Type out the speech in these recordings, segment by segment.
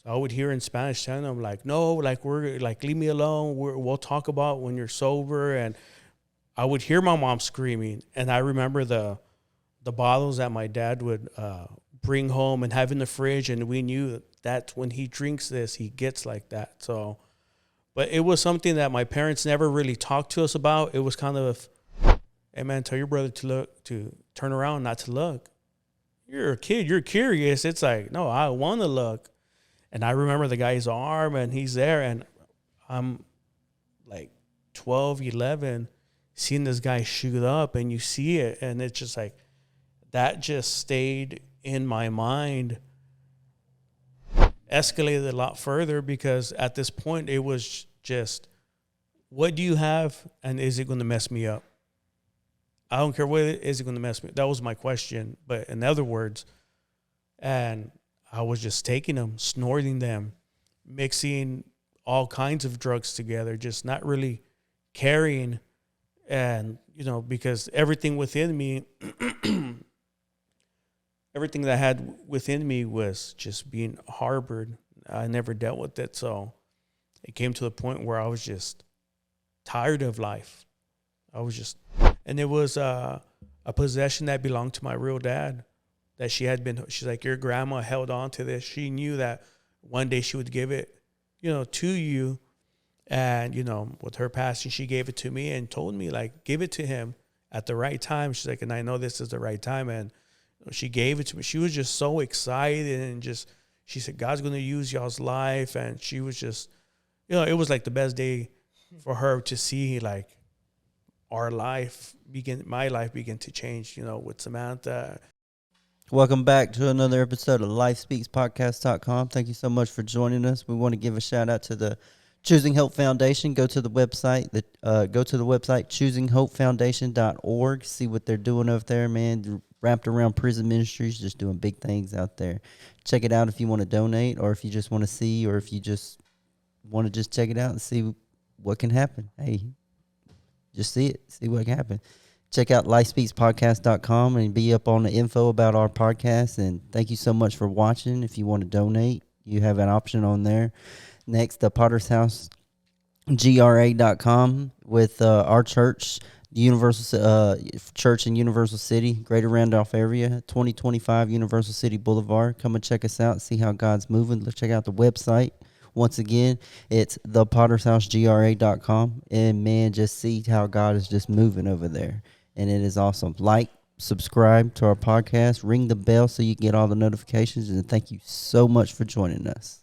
So I would hear in Spanish telling them like, no, like we're like, leave me alone. We'll talk about when you're sober. And I would hear my mom screaming. And I remember the bottles that my dad would bring home and have in the fridge. And we knew that when he drinks this, he gets like that. So, but it was something that my parents never really talked to us about. It was kind of, hey man, tell your brother to turn around, not to look. You're a kid, you're curious. It's like, no, I want to look. And I remember the guy's arm and he's there and I'm like 12, 11, seeing this guy shoot up and you see it. And it's just like, that just stayed in my mind, escalated a lot further because at this point it was just, what do you have and is it going to mess me up? I don't care what it is going to mess me up. That was my question. But in other words, and I was just taking them, snorting them, mixing all kinds of drugs together, just not really caring. And, you know, because everything within me, everything that I had within me was just being harbored. I never dealt with it. So it came to the point where I was just tired of life. And it was a possession that belonged to my real dad that she's like, your grandma held on to this. She knew that one day she would give it, you know, to you. And, you know, with her passing, she gave it to me and told me, like, give it to him at the right time. She's like, and I know this is the right time. And she gave it to me. She was just so excited and just, she said, God's going to use y'all's life. And she was just, you know, it was like the best day for her to see, like, my life begin to change, you know, with Samantha. Welcome back to another episode of LifeSpeaksPodcast.com. Thank you so much for joining us. We want to give a shout out to the Choosing Hope Foundation. Go to the website, choosinghopefoundation.org. See what they're doing over there, man. Wrapped around prison ministries, just doing big things out there. Check it out if you want to donate, or if you just want to see, or if you just want to just check it out and see what can happen. Hey, just see it, see what can happen. Check out LifeSpeaksPodcast.com and be up on the info about our podcast. And thank you so much for watching. If you want to donate, you have an option on there. Next, the Potter's House, GRA.com with our church, the Universal Church in Universal City, Greater Randolph area, 2025 Universal City Boulevard. Come and check us out, see how God's moving. Let's check out the website. Once again, it's thepottersHouseGRA.com. And, man, just see how God is just moving over there. And it is awesome. Like, subscribe to our podcast, ring the bell so you get all the notifications. And thank you so much for joining us.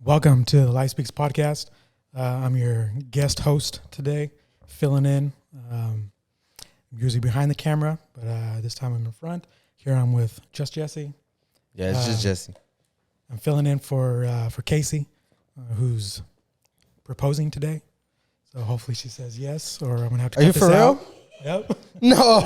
Welcome to the Life Speaks podcast. I'm your guest host today, filling in. I'm usually behind the camera, but this time I'm in front. Here I'm with just Jesse. Yeah, it's just Jesse. I'm filling in for Casey, who's proposing today. So hopefully she says yes, or I'm gonna have to. Are you cut for this real? out. Yep. No.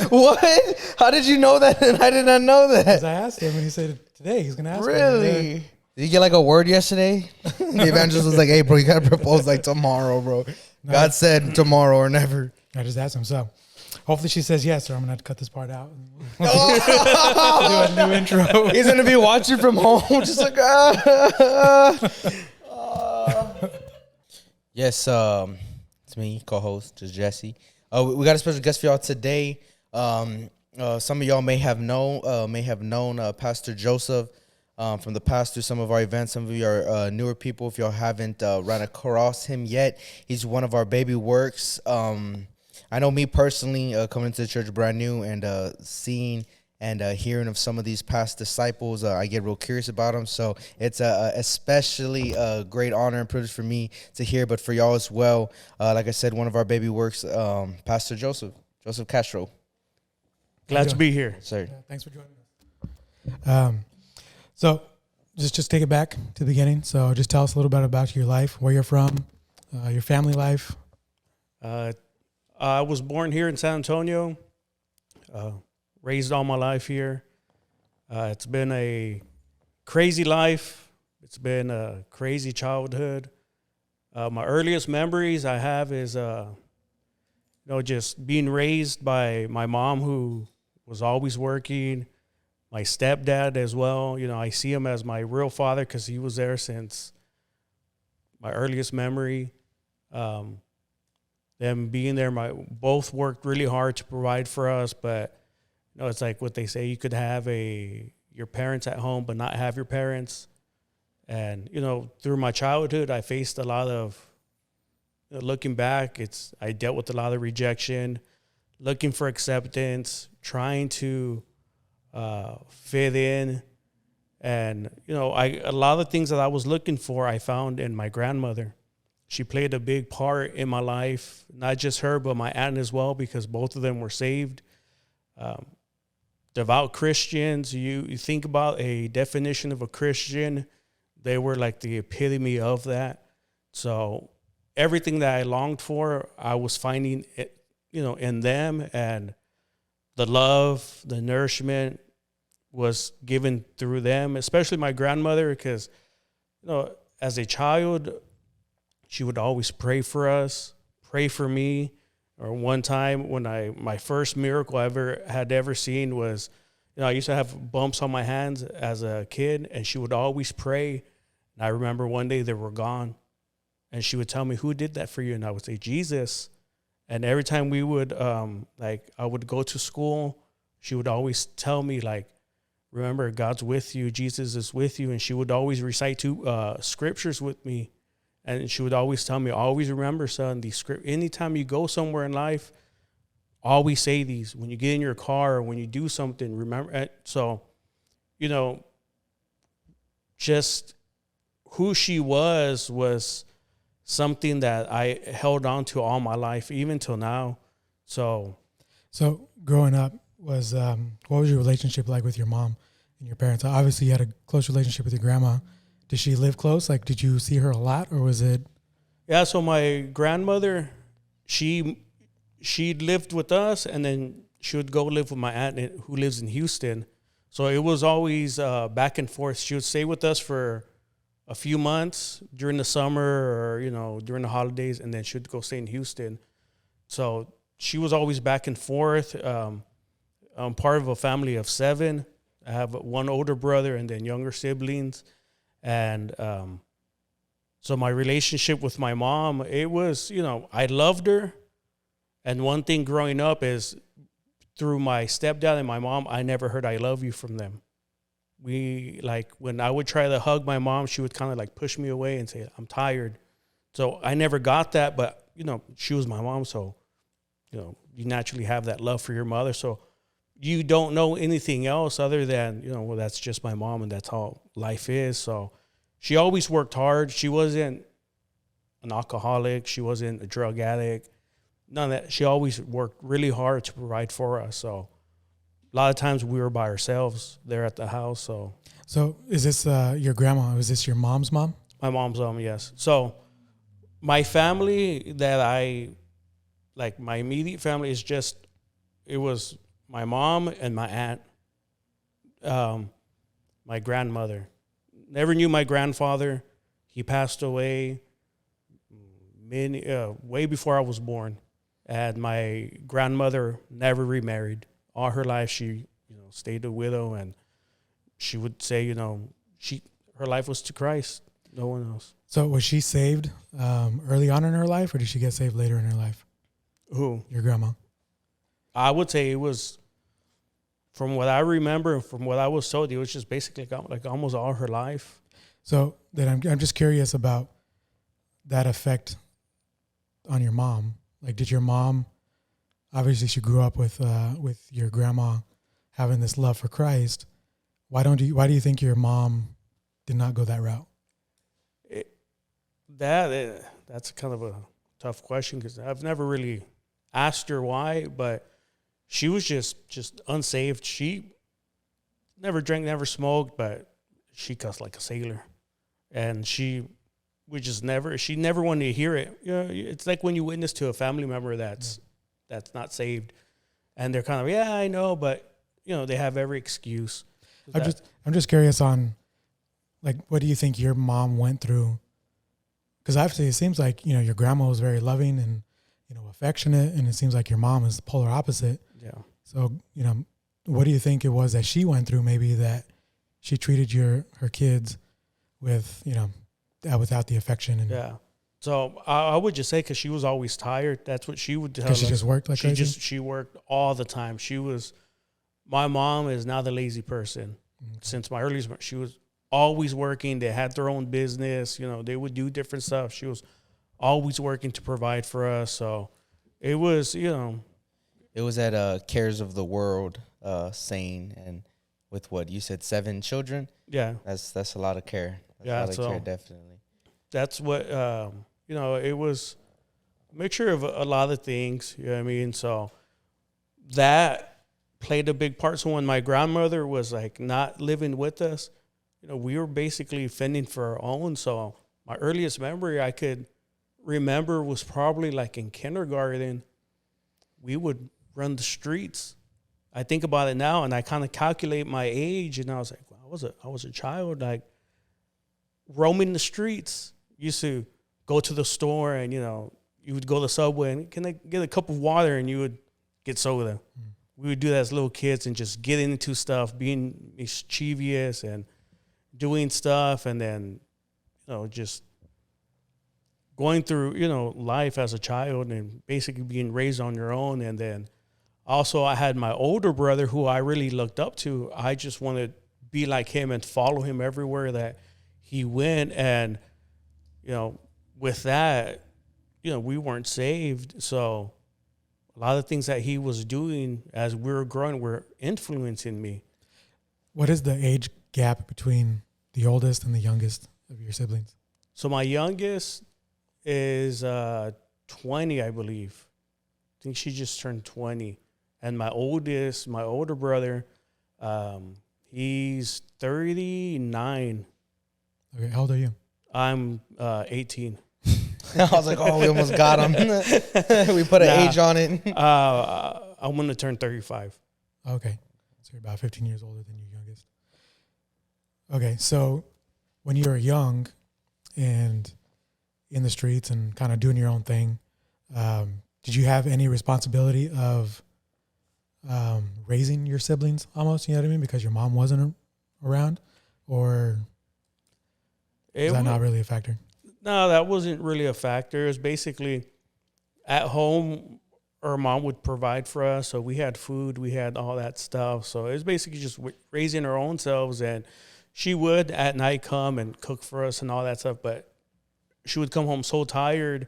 What? How did you know that? And I did not know that. Because I asked him, and he said today he's gonna ask me. Really? Did you get like a word yesterday? The evangelist was like, "Hey, bro, you gotta propose like tomorrow, bro." No. God said tomorrow or never. I just asked him. So hopefully she says yes, or I'm gonna have to cut this part out. Do a new intro. He's gonna be watching from home, just like Yes, it's me, co-host, just Jesse. We got a special guest for y'all today. Some of y'all may have known Pastor Joseph from the past through some of our events. Some of you are newer people. If y'all haven't ran across him yet, he's one of our baby works. I know me personally, coming into the church brand new and seeing and hearing of some of these past disciples, I get real curious about them. So it's especially a great honor and privilege for me to hear, but for y'all as well. Like I said, one of our baby works, Pastor Joseph Castro. Glad to be here. Sir. Yeah, thanks for joining us. So just take it back to the beginning. So just tell us a little bit about your life, where you're from, your family life. I was born here in San Antonio, raised all my life here. It's been a crazy life. It's been a crazy childhood. My earliest memories I have is, just being raised by my mom, who was always working. My stepdad as well. I see him as my real father because he was there since my earliest memory. Them being there, both worked really hard to provide for us, but it's like what they say: you could have your parents at home, but not have your parents. And through my childhood, I faced a lot of. Looking back, I dealt with a lot of rejection, looking for acceptance, trying to fit in, and a lot of things that I was looking for, I found in my grandmother. She played a big part in my life, not just her, but my aunt as well, because both of them were saved. Devout Christians, you think about a definition of a Christian, they were like the epitome of that. So everything that I longed for, I was finding it, in them, and the love, the nourishment was given through them, especially my grandmother, because, as a child, she would always pray for us, pray for me. Or one time when my first miracle I had ever seen was, I used to have bumps on my hands as a kid, and she would always pray. And I remember one day they were gone, and she would tell me, "Who did that for you?" And I would say, "Jesus." And every time we would, I would go to school, she would always tell me, "Remember, God's with you. Jesus is with you." And she would always recite two scriptures with me. And she would always tell me, "Always remember, son, these script. Anytime you go somewhere in life, always say these. When you get in your car or when you do something, remember." So, just who she was something that I held on to all my life, even till now. So growing up, what was your relationship like with your mom and your parents? Obviously, you had a close relationship with your grandma. Did she live close? Did you see her a lot, or was it? Yeah, so my grandmother, she lived with us, and then she would go live with my aunt who lives in Houston. So it was always back and forth. She would stay with us for a few months during the summer or, during the holidays, and then she'd go stay in Houston. So she was always back and forth. I'm part of a family of 7. I have one older brother and then younger siblings. And so my relationship with my mom, it was, I loved her. And one thing growing up is through my stepdad and my mom, I never heard "I love you" from them. When I would try to hug my mom, she would kind of push me away and say, "I'm tired." So I never got that, but, she was my mom. So, you naturally have that love for your mother. So you don't know anything else other than, well, that's just my mom and that's how life is. So she always worked hard. She wasn't an alcoholic. She wasn't a drug addict. None of that. She always worked really hard to provide for us. So a lot of times we were by ourselves there at the house. So is this your grandma? Is this your mom's mom? My mom's mom, yes. So my family my immediate family is it was my mom and my aunt, my grandmother. Never knew my grandfather. He passed away way before I was born. And my grandmother never remarried. All her life, she stayed a widow, and she would say, her life was to Christ, no one else. So was she saved early on in her life, or did she get saved later in her life? Who? Your grandma. I would say it was, from what I remember, from what I was told, it was just basically almost all her life. So then I'm just curious about that effect on your mom. Did your mom, obviously she grew up with your grandma having this love for Christ. Why do you think your mom did not go that route? That's kind of a tough question, because I've never really asked her why, but she was just unsaved. She never drank, never smoked, but she cussed like a sailor. And she never wanted to hear it. It's like when you witness to a family member that's not saved, and they're kind of, yeah, I know, but they have every excuse. I'm just curious on like, what do you think your mom went through? Because obviously it seems like, your grandma was very loving and, affectionate, and it seems like your mom is the polar opposite. Yeah. So, what do you think it was that she went through, maybe that she treated her kids with, without the affection? And Yeah. So I would just say, because she was always tired. That's what she would tell us. Because she just worked like crazy? She worked all the time. My mom is not the lazy person. Okay. Since my earliest, she was always working. They had their own business. They would do different stuff. She was always working to provide for us. So it was, It was that cares of the world saying, and with what you said, 7 children. yeah. That's a lot of care. That's Yeah, a lot of so care, definitely. That's what, it was a mixture of a lot of things. You know what I mean? So that played a big part. So when my grandmother was like not living with us, we were basically fending for our own. So my earliest memory I could remember was probably like in kindergarten. We would run the streets. I think about it now, and I kind of calculate my age, and I was like, well, I was a child, like roaming the streets. Used to go to the store, and you would go to the Subway and can I get a cup of water, and you would get soda. We would do that as little kids and just get into stuff, being mischievous and doing stuff, and then just going through life as a child and basically being raised on your own. And then also I had my older brother who I really looked up to. I just wanted to be like him and follow him everywhere that he went. And with that, we weren't saved, so a lot of things that he was doing as we were growing were influencing me. What is the age gap between the oldest and the youngest of your siblings? So my youngest is 20, I believe. I think she just turned 20. And my older brother, he's 39. Okay, how old are you? I'm 18. I was like, oh, we almost got him. We put an age on it. I'm going to turn 35. Okay. So you're about 15 years older than your youngest. Okay, so when you were young and in the streets and kind of doing your own thing, did you have any responsibility of raising your siblings almost, you know what I mean, because your mom wasn't around? Or is that not really a factor? No, that wasn't really a factor. It was basically at home, our mom would provide for us. So we had food, we had all that stuff. So it was basically just raising our own selves. And she would at night come and cook for us and all that stuff. But she would come home so tired,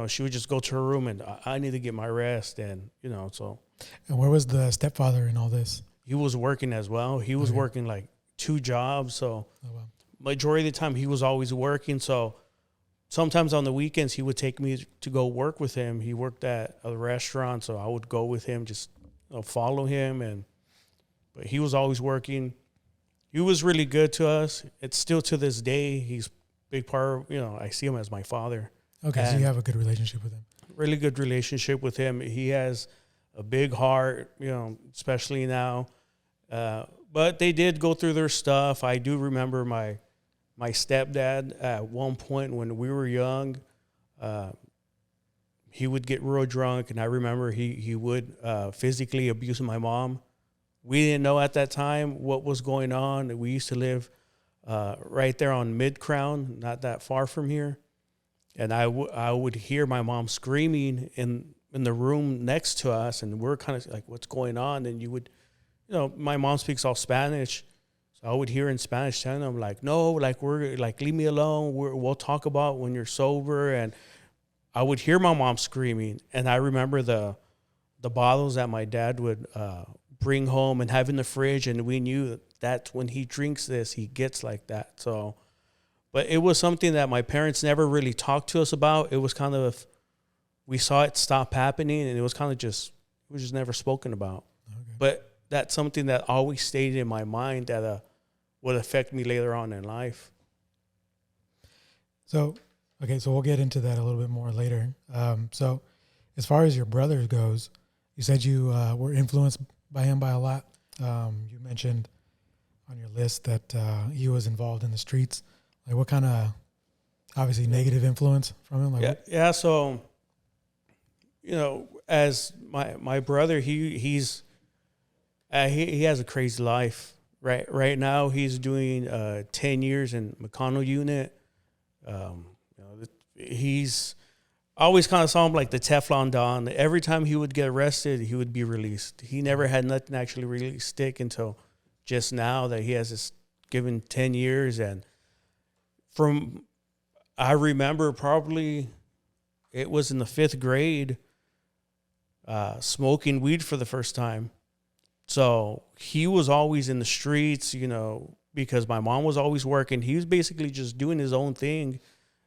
she would just go to her room and I need to get my rest. And, so. And where was the stepfather in all this? He was working as well. He was working like 2 jobs. So majority of the time he was always working. So sometimes on the weekends he would take me to go work with him. He worked at a restaurant, so I would go with him, just follow him. But he was always working. He was really good to us. It's still to this day. He's a big part of, I see him as my father. Okay, so you have a good relationship with him. Really good relationship with him. He has a big heart, especially now. But they did go through their stuff. I do remember my stepdad at one point when we were young, he would get real drunk, and I remember he would physically abuse my mom. We didn't know at that time what was going on. We used to live right there on Mid-Crown, not that far from here. And I would hear my mom screaming in the room next to us, and we're kind of like, what's going on? And you would, my mom speaks all Spanish. So I would hear in Spanish telling them like, no, like we're like, leave me alone. We'll talk about when you're sober. And I would hear my mom screaming. And I remember the bottles that my dad would bring home and have in the fridge. And we knew that when he drinks this, he gets like that. So, but it was something that my parents never really talked to us about. It was kind of, we saw it stop happening, and it was kind of just, it was just never spoken about. Okay. But that's something that always stayed in my mind that would affect me later on in life. So, okay, so we'll get into that a little bit more later. So as far as your brother goes, you said you were influenced by him by a lot. You mentioned on your list that he was involved in the streets? Like, what kind of obviously negative influence from him? Like, yeah. So, as my brother, he has a crazy life. Right now, he's doing 10 years in McConnell unit. He's I always kind of saw him like the Teflon Don. Every time he would get arrested, he would be released. He never had nothing actually really stick until just now that he has this given 10 years. And I remember probably it was in the 5th grade, smoking weed for the first time. So he was always in the streets, because my mom was always working. He was basically just doing his own thing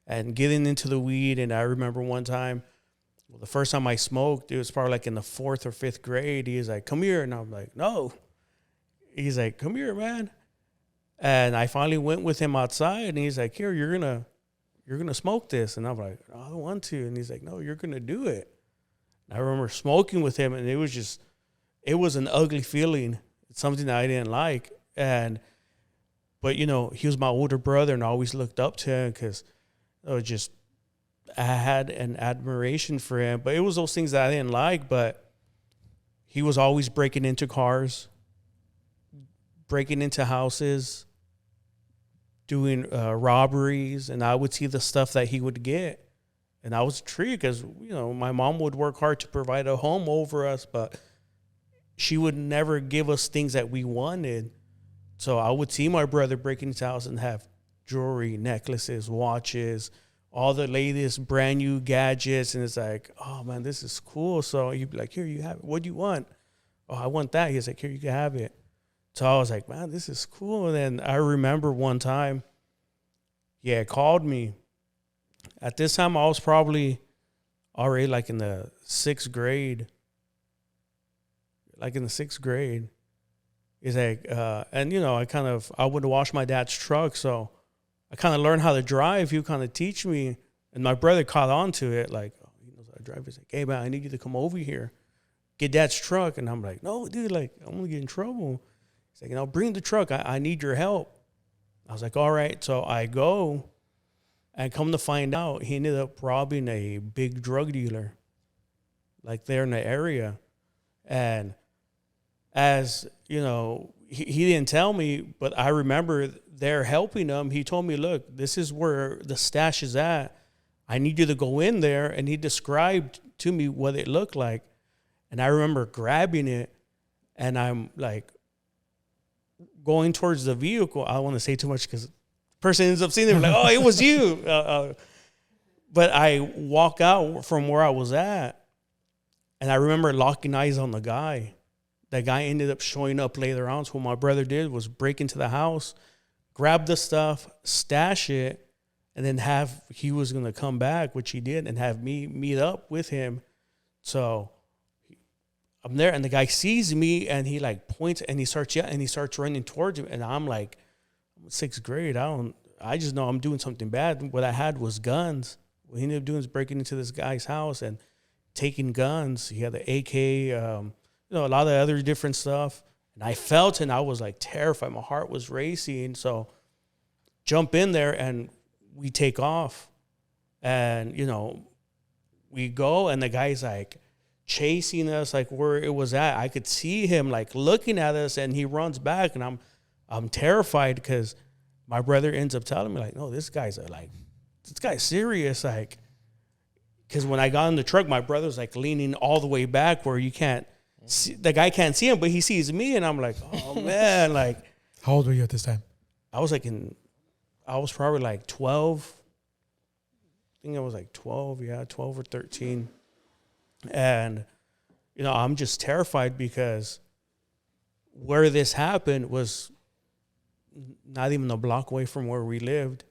and getting into the weed. And I remember one time, the first time I smoked, it was probably like in the 4th or 5th grade. He was like, "Come here." And I'm like, "No." He's like, "Come here, man." And I finally went with him outside, and he's like, "Here, you're gonna smoke this." And I'm like, "I don't want to." And he's like, "No, you're gonna do it." And I remember smoking with him, and it was an ugly feeling. It's something that I didn't like. But he was my older brother, and I always looked up to him because I had an admiration for him. But it was those things that I didn't like. But he was always breaking into cars, breaking into houses, doing robberies, and I would see the stuff that he would get. And I was intrigued because, my mom would work hard to provide a home over us, but she would never give us things that we wanted. So I would see my brother break into his house and have jewelry, necklaces, watches, all the latest brand new gadgets. And it's like, "Oh, man, this is cool." So you'd be like, "Here, you have it. What do you want?" "Oh, I want that." He's like, "Here, you can have it." So I was like, "Man, this is cool." And then I remember one time, he called me. At this time, I was probably already like in the 6th grade. He's like, I would wash my dad's truck. So I kind of learned how to drive. He would kind of teach me. And my brother caught on to it. Like, "Oh, he knows how to drive." He's like, "Hey, man, I need you to come over here, get dad's truck." And I'm like, "No, dude, like, I'm going to get in trouble." He's like, "Bring the truck. I need your help." I was like, "All right." So I go, and come to find out, he ended up robbing a big drug dealer, like there in the area. And as, he didn't tell me, but I remember there helping him. He told me, "Look, this is where the stash is at. I need you to go in there." And he described to me what it looked like. And I remember grabbing it, and I'm like going towards the vehicle. I don't want to say too much because the person ends up seeing it like, "Oh, it was you." But I walk out from where I was at, and I remember locking eyes on the guy. That guy ended up showing up later on. So what my brother did was break into the house, grab the stuff, stash it, and then he was going to come back, which he did, and have me meet up with him. So I'm there, and the guy sees me, and he like points, and he starts running towards him. And I'm like, I'm in 6th grade. I just know I'm doing something bad. What I had was guns. What he ended up doing is breaking into this guy's house and taking guns. He had the AK, a lot of other different stuff. And I felt, and I was like terrified. My heart was racing. So jump in there, and we take off. And, we go, and the guy's like chasing us, like where it was at. I could see him like looking at us, and he runs back, and I'm terrified because my brother ends up telling me like, "No, this guy's serious." Like, because when I got in the truck, my brother's like leaning all the way back where you can't. The guy can't see him, but he sees me, and I'm like, "Oh man!" Like, how old were you at this time? I was probably like 12. I think I was like 12, 12 or 13. And, I'm just terrified because where this happened was not even a block away from where we lived.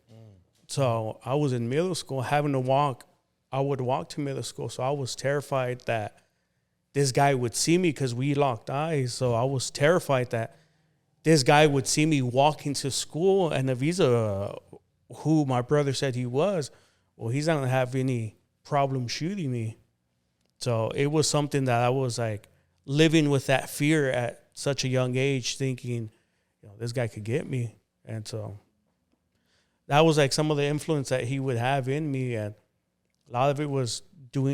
So I was in middle school having to walk. I would walk to middle school. So I was terrified that this guy would see me because we locked eyes. So I was terrified that this guy would see me walking to school, and if he's who my brother said he was, well, he's not going to have any problem shooting me. So it was something that I was like living with that fear at such a young age, thinking, this guy could get me. And so that was like some of the influence that he would have in me. And a lot of it was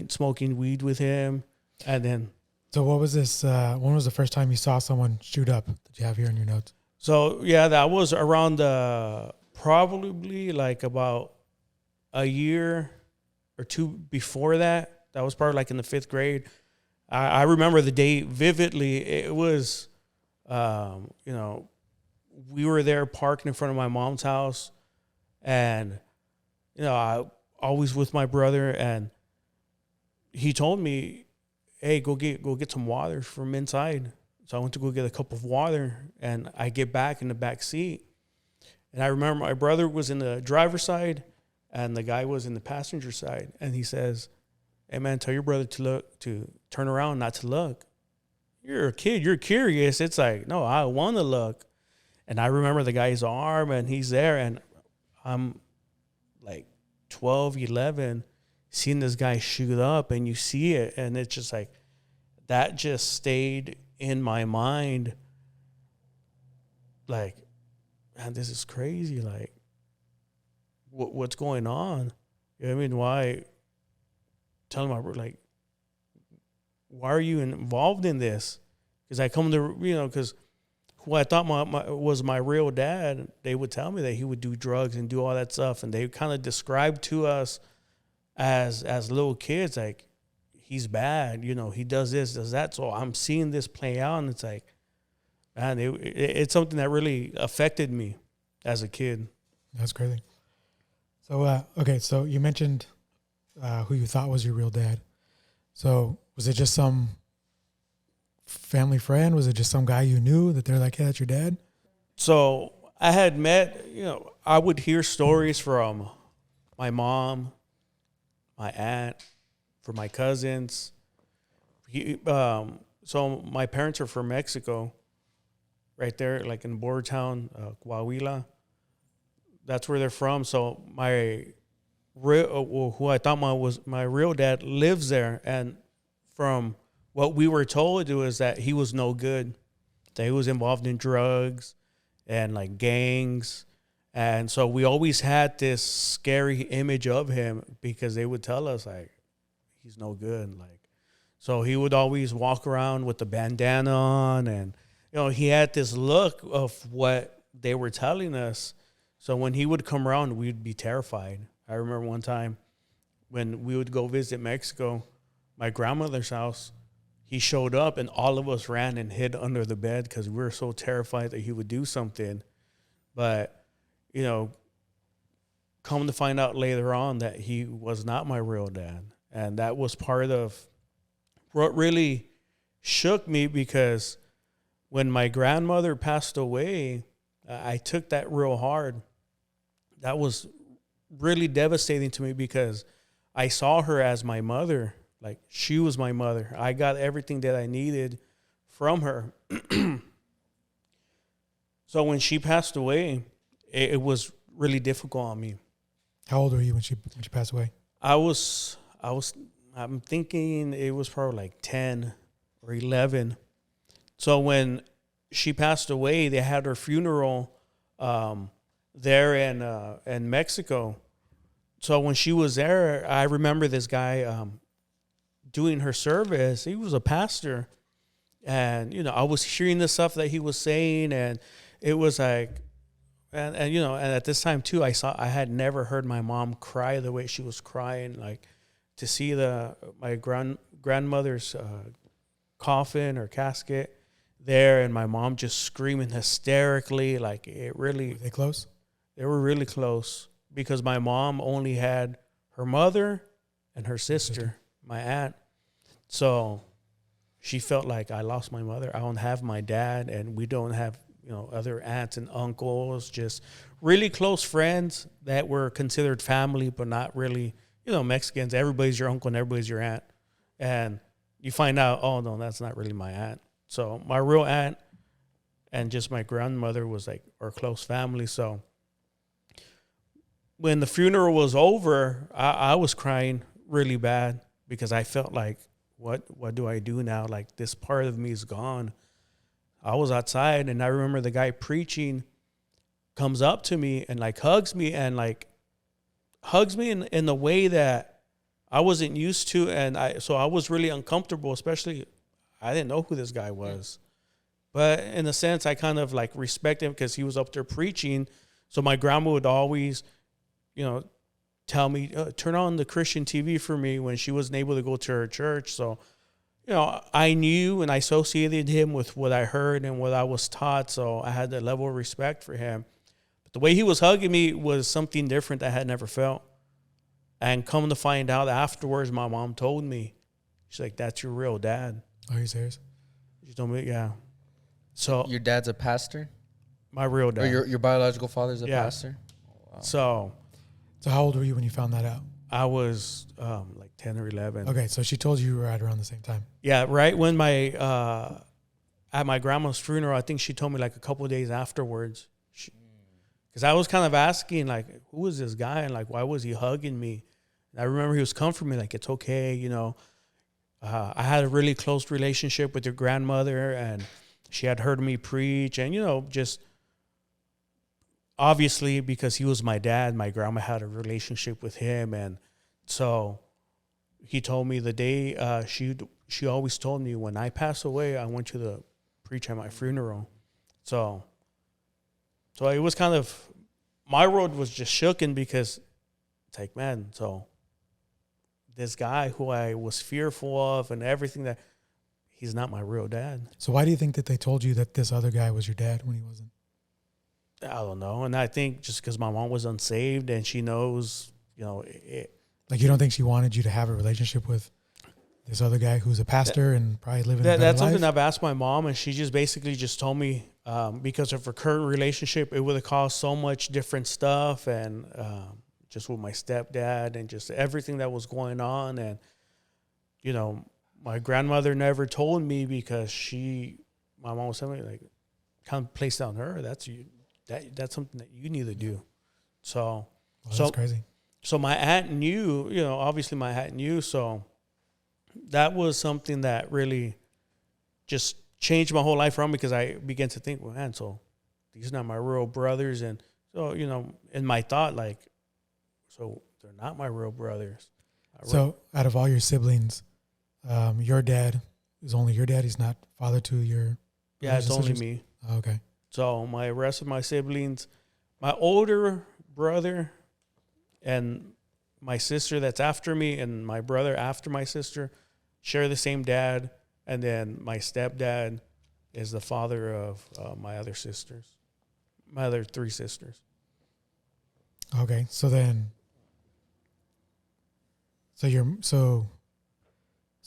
smoking weed with him. And then. So what was this? When was the first time you saw someone shoot up that you have here in your notes? So, yeah, that was around probably like about a year or two before that. That was probably like in the 5th grade. I remember the day vividly. It was, we were there parked in front of my mom's house. And, I always with my brother. And he told me, hey, go get some water from inside. So I went to go get a cup of water, and I get back in the back seat. And I remember my brother was in the driver's side, and the guy was in the passenger side. And he says, hey, man, tell your brother to turn around, not to look. You're a kid. You're curious. It's like, no, I want to look. And I remember the guy's arm, and he's there, and I'm like 12, 11, seeing this guy shoot up, and you see it, and it's just like, that just stayed in my mind. Like, man, this is crazy. Like, what's going on? You know what I mean? Why? Telling my brother, like, why are you involved in this? Because I come to, because who I thought was my real dad, they would tell me that he would do drugs and do all that stuff. And they kind of described to us as little kids, like, he's bad, he does this, does that. So I'm seeing this play out, and it's like, man, it's something that really affected me as a kid. That's crazy. So, okay, so you mentioned who you thought was your real dad. So was it just some family friend? Was it just some guy you knew that they're like, hey, that's your dad? So I had met, I would hear stories from my mom, my aunt, from my cousins. So my parents are from Mexico, right there, like in border town, Coahuila. That's where they're from. So my who I thought was my real dad lives there, and from what we were told, it was that he was no good, that he was involved in drugs and like gangs. And so we always had this scary image of him, because they would tell us, like, he's no good. Like, so he would always walk around with the bandana on, and, he had this look of what they were telling us. So when he would come around, we'd be terrified. I remember one time when we would go visit Mexico, my grandmother's house, he showed up, and all of us ran and hid under the bed because we were so terrified that he would do something. But, come to find out later on that he was not my real dad. And that was part of what really shook me, because when my grandmother passed away, I took that real hard. That was really devastating to me, because I saw her as my mother. Like, she was my mother. I got everything that I needed from her. So when she passed away, it was really difficult on me. How old were you when she passed away? I'm thinking it was probably like 10 or 11. So when she passed away, they had her funeral there in Mexico. So when she was there, I remember this guy doing her service. He was a pastor. And, I was hearing the stuff that he was saying, and it was like, and at this time too, I had never heard my mom cry the way she was crying. Like, to see my grandmother's coffin or casket there, and my mom just screaming hysterically, like, it really. Were they close? They were really close, because my mom only had her mother and her sister, my aunt. So she felt like, I lost my mother. I don't have my dad, and we don't have, other aunts and uncles, just really close friends that were considered family, but not really, Mexicans. Everybody's your uncle and everybody's your aunt. And you find out, oh, no, that's not really my aunt. So my real aunt and just my grandmother was like our close family. So when the funeral was over, I was crying really bad, because I felt like, what do I do now? Like, this part of me is gone. I was outside, and I remember the guy preaching comes up to me and like hugs me in the way that I wasn't used to. And so I was really uncomfortable, especially I didn't know who this guy was. But in a sense, I kind of like respect him because he was up there preaching. So my grandma would always, tell me, turn on the Christian TV for me when she wasn't able to go to her church. So, I knew and I associated him with what I heard and what I was taught. So I had that level of respect for him. But the way he was hugging me was something different I had never felt. And come to find out afterwards, my mom told me, she's like, "That's your real dad." Are you serious? She told me, yeah. So Your dad's a pastor? my real dad. Or your biological father's a pastor? Wow. So how old were you when you found that out? I was like 10 or 11. Okay, so she told you right around the same time. Yeah, right when at my grandma's funeral, I think she told me like a couple of days afterwards. Because I was kind of asking, like, who was this guy? And, like, why was he hugging me? And I remember he was comforting me, like, it's okay, I had a really close relationship with your grandmother, and she had heard me preach. And, just obviously because he was my dad, my grandma had a relationship with him. And so he told me the day she always told me, when I pass away, I want you to preach at my funeral. So it was kind of, my world was just shooken because it's like, man, so this guy who I was fearful of and everything, that he's not my real dad. So why do you think that they told you that this other guy was your dad when he wasn't? I don't know. And I think just because my mom was unsaved and she knows, Like, you don't think she wanted you to have a relationship with this other guy who's a pastor and probably living a better that's life? something I've asked my mom, and she just basically just told me because of her current relationship, it would have caused so much different stuff, and just with my stepdad and just everything that was going on. And, my grandmother never told me because my mom was telling me, like, kind of placed on her. That's something that you need to do. So, that's crazy. So my aunt knew, obviously my aunt knew. So that was something that really just changed my whole life around, because I began to think, well, man, so these are not my real brothers. And so, in my thought, like, so they're not my real brothers. So out of all your siblings, your dad is only your dad? He's not father to your Yeah, it's only sisters? me. Oh, okay. So my rest of my siblings, my older brother and my sister that's after me, and my brother after my sister, share the same dad. And then my stepdad is the father of my other sisters, my other 3 sisters. Okay. So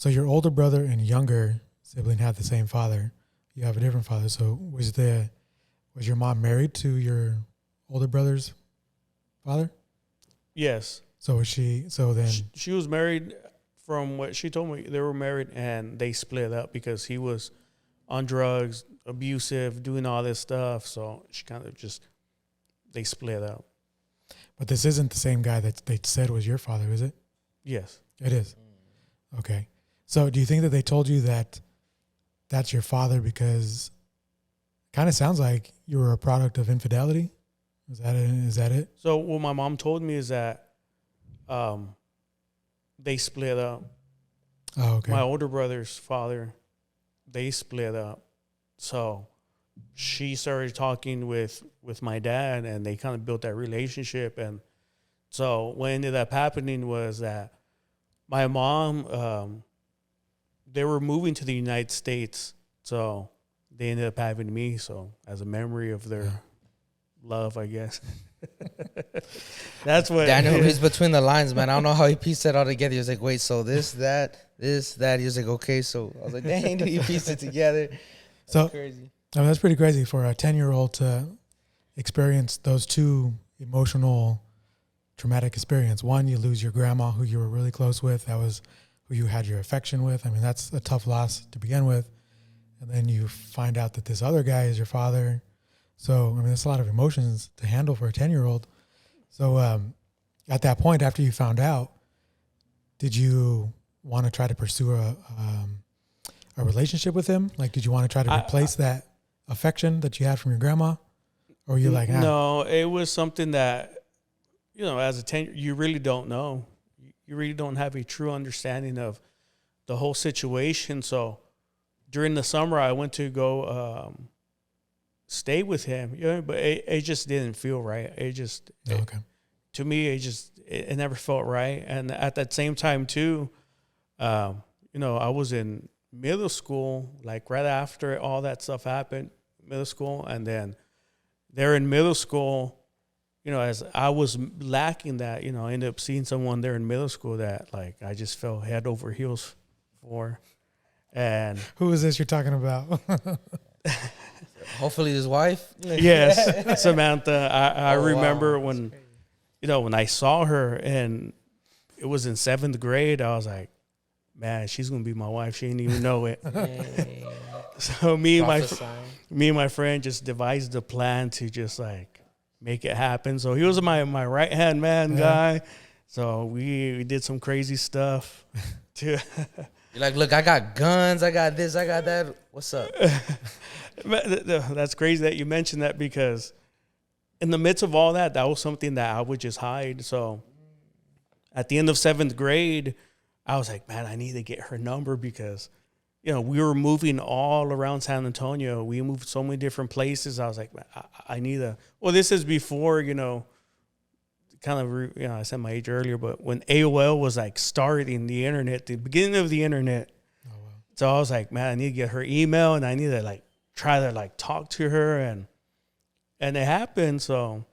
your older brother and younger sibling had the same father. You have a different father. So was your mom married to your older brother's father? Yes. So was she? So then She was married. From what she told me, they were married and they split up because he was on drugs, abusive, doing all this stuff. So she kind of they split up. But this isn't the same guy that they said was your father, is it? Yes. It is. Okay. So do you think that they told you that that's your father because it kind of sounds like you were a product of infidelity? Is that it? So what my mom told me is that they split up. Oh, okay. My older brother's father, they split up. So she started talking with my dad, and they kind of built that relationship. And so what ended up happening was that my mom, they were moving to the United States. So they ended up having me. So as a memory of their love, I guess. That's what Daniel reads between the lines, man. I don't know how he pieced that all together. He was like, wait, so this, that. He was like, okay. So I was like, dang, did he piece it together? That's crazy. I mean, that's pretty crazy for a 10-year-old to experience those two emotional, traumatic experience. One, you lose your grandma who you were really close with. That was who you had your affection with. I mean, that's a tough loss to begin with. And then you find out that this other guy is your father. So, I mean, that's a lot of emotions to handle for a 10-year-old. So, at that point, after you found out, did you want to try to pursue a relationship with him? Like, did you want to try to replace that affection that you had from your grandma? Or were you like, No, it was something that, as a 10, you really don't know. You really don't have a true understanding of the whole situation. So during the summer, I went to go stay with him, but it just didn't feel right. To me, it never felt right. And at that same time too, I was in middle school, like right after all that stuff happened, middle school. And then there in middle school, as I was lacking that, I ended up seeing someone there in middle school that like I just fell head over heels for. And who is this you're talking about? Hopefully his wife. Yes, Samantha. I remember when, when I saw her, and it was in 7th grade, I was like, man, she's going to be my wife. She didn't even know it. So me and my friend just devised a plan to just like make it happen. So he was my right-hand man guy. So we did some crazy stuff too. You're like, look, I got guns, I got this, I got that. What's up? That's crazy that you mentioned that, because in the midst of all that was something that I would just hide. So at the end of 7th grade, I was like, man, I need to get her number, because, we were moving all around San Antonio. We moved so many different places. I was like, man, I need this is before, I said my age earlier, but when AOL was like starting the internet, the beginning of the internet. Oh, wow. So I was like, man, I need to get her email, and I need to like try to like talk to her, and it happened. So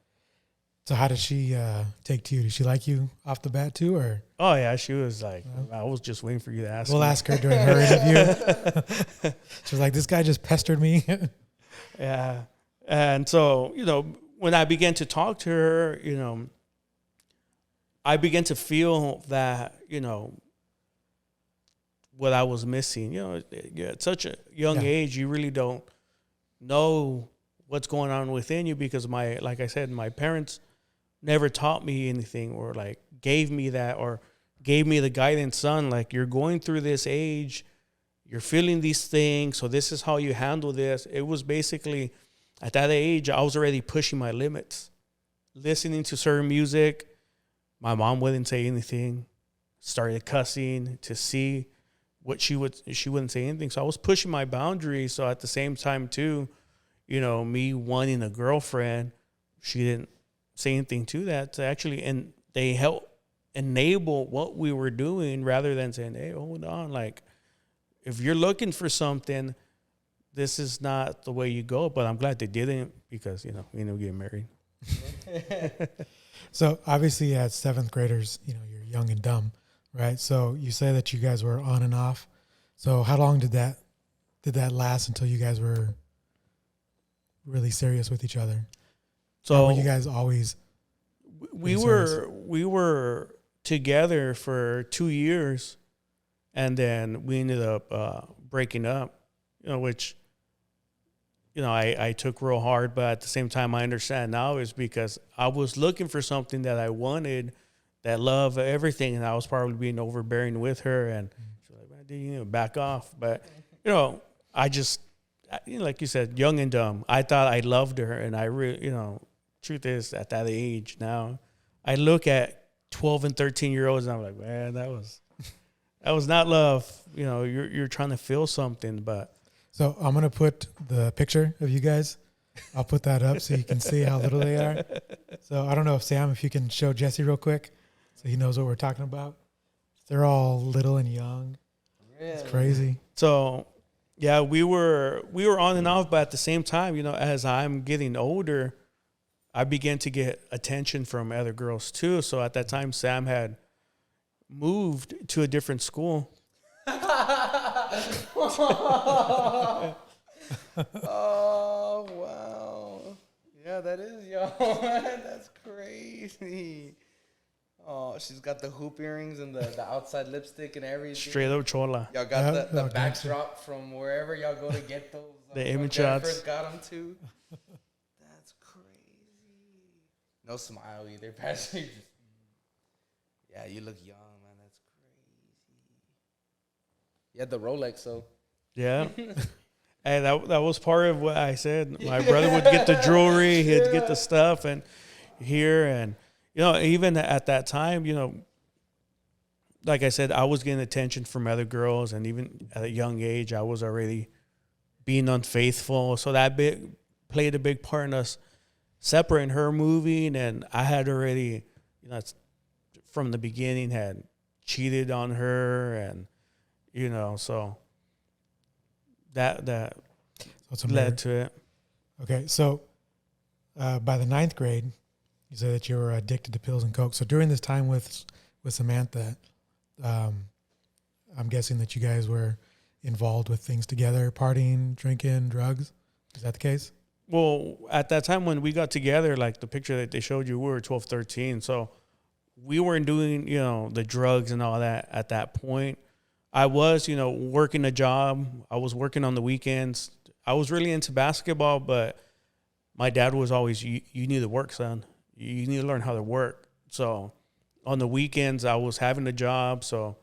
how did she take to you? Did she like you off the bat too, or? Oh yeah, she was like, I was just waiting for you to ask. We'll ask her during her interview. She was like, this guy just pestered me. Yeah. And so, when I began to talk to her, I began to feel that, what I was missing. At such a young age, you really don't know what's going on within you, because like I said, my parents never taught me anything, or like gave me that, or gave me the guidance, son, like, you're going through this age, you're feeling these things, so this is how you handle this. It was basically, at that age, I was already pushing my limits, listening to certain music. My mom wouldn't say anything, started cussing to see what she wouldn't say anything. So I was pushing my boundaries. So at the same time too, me wanting a girlfriend, she didn't say anything to that. So actually, and they helped enable what we were doing, rather than saying, hey, hold on. Like, if you're looking for something, this is not the way you go. But I'm glad they didn't, because, we ended up getting married. So obviously as 7th graders, you're young and dumb, right? So you say that you guys were on and off. So how long did that last until you guys were really serious with each other? So were you guys always? We were together for 2 years, and then we ended up breaking up. Which I took real hard, but at the same time, I understand now is because I was looking for something that I wanted, that love, everything, and I was probably being overbearing with her, and she's like, man, dude, back off. But, I just, like you said, young and dumb. I thought I loved her, and I really, truth is, at that age now, I look at 12 and 13-year-olds, and I'm like, man, that was not love. You're trying to feel something, but. So I'm going to put the picture of you guys. I'll put that up so you can see how little they are. So I don't know if Sam, if you can show Jesse real quick so he knows what we're talking about. They're all little and young. Really? It's crazy. So, yeah, we were on and off, but at the same time, as I'm getting older, I began to get attention from other girls too. So at that time, Sam had moved to a different school. Oh, wow. Yeah, that is, yo. That's crazy. Oh, she's got the hoop earrings and the outside lipstick and everything. Straight up chola. Y'all got the backdrop from wherever y'all go to get those. The image shots. First got them too. That's crazy. No smile either, Pastor. Yeah, you look young, man. That's crazy. You had the Rolex, so. Yeah. And that was part of what I said. My brother would get the jewelry, he'd get the stuff, and here, and even at that time, like I said, I was getting attention from other girls, and even at a young age, I was already being unfaithful. So that played a big part in us separating, her moving, and I had already, from the beginning, had cheated on her, and so that led to it. Okay, so by the 9th grade, you said that you were addicted to pills and coke. So during this time with Samantha, I'm guessing that you guys were involved with things together, partying, drinking, drugs. Is that the case? Well, at that time when we got together, like the picture that they showed you, we were 12, 13. So we weren't doing, the drugs and all that at that point. I was, working a job. I was working on the weekends. I was really into basketball, but my dad was always, you need to work, son. You need to learn how to work. So on the weekends, I was having a job. So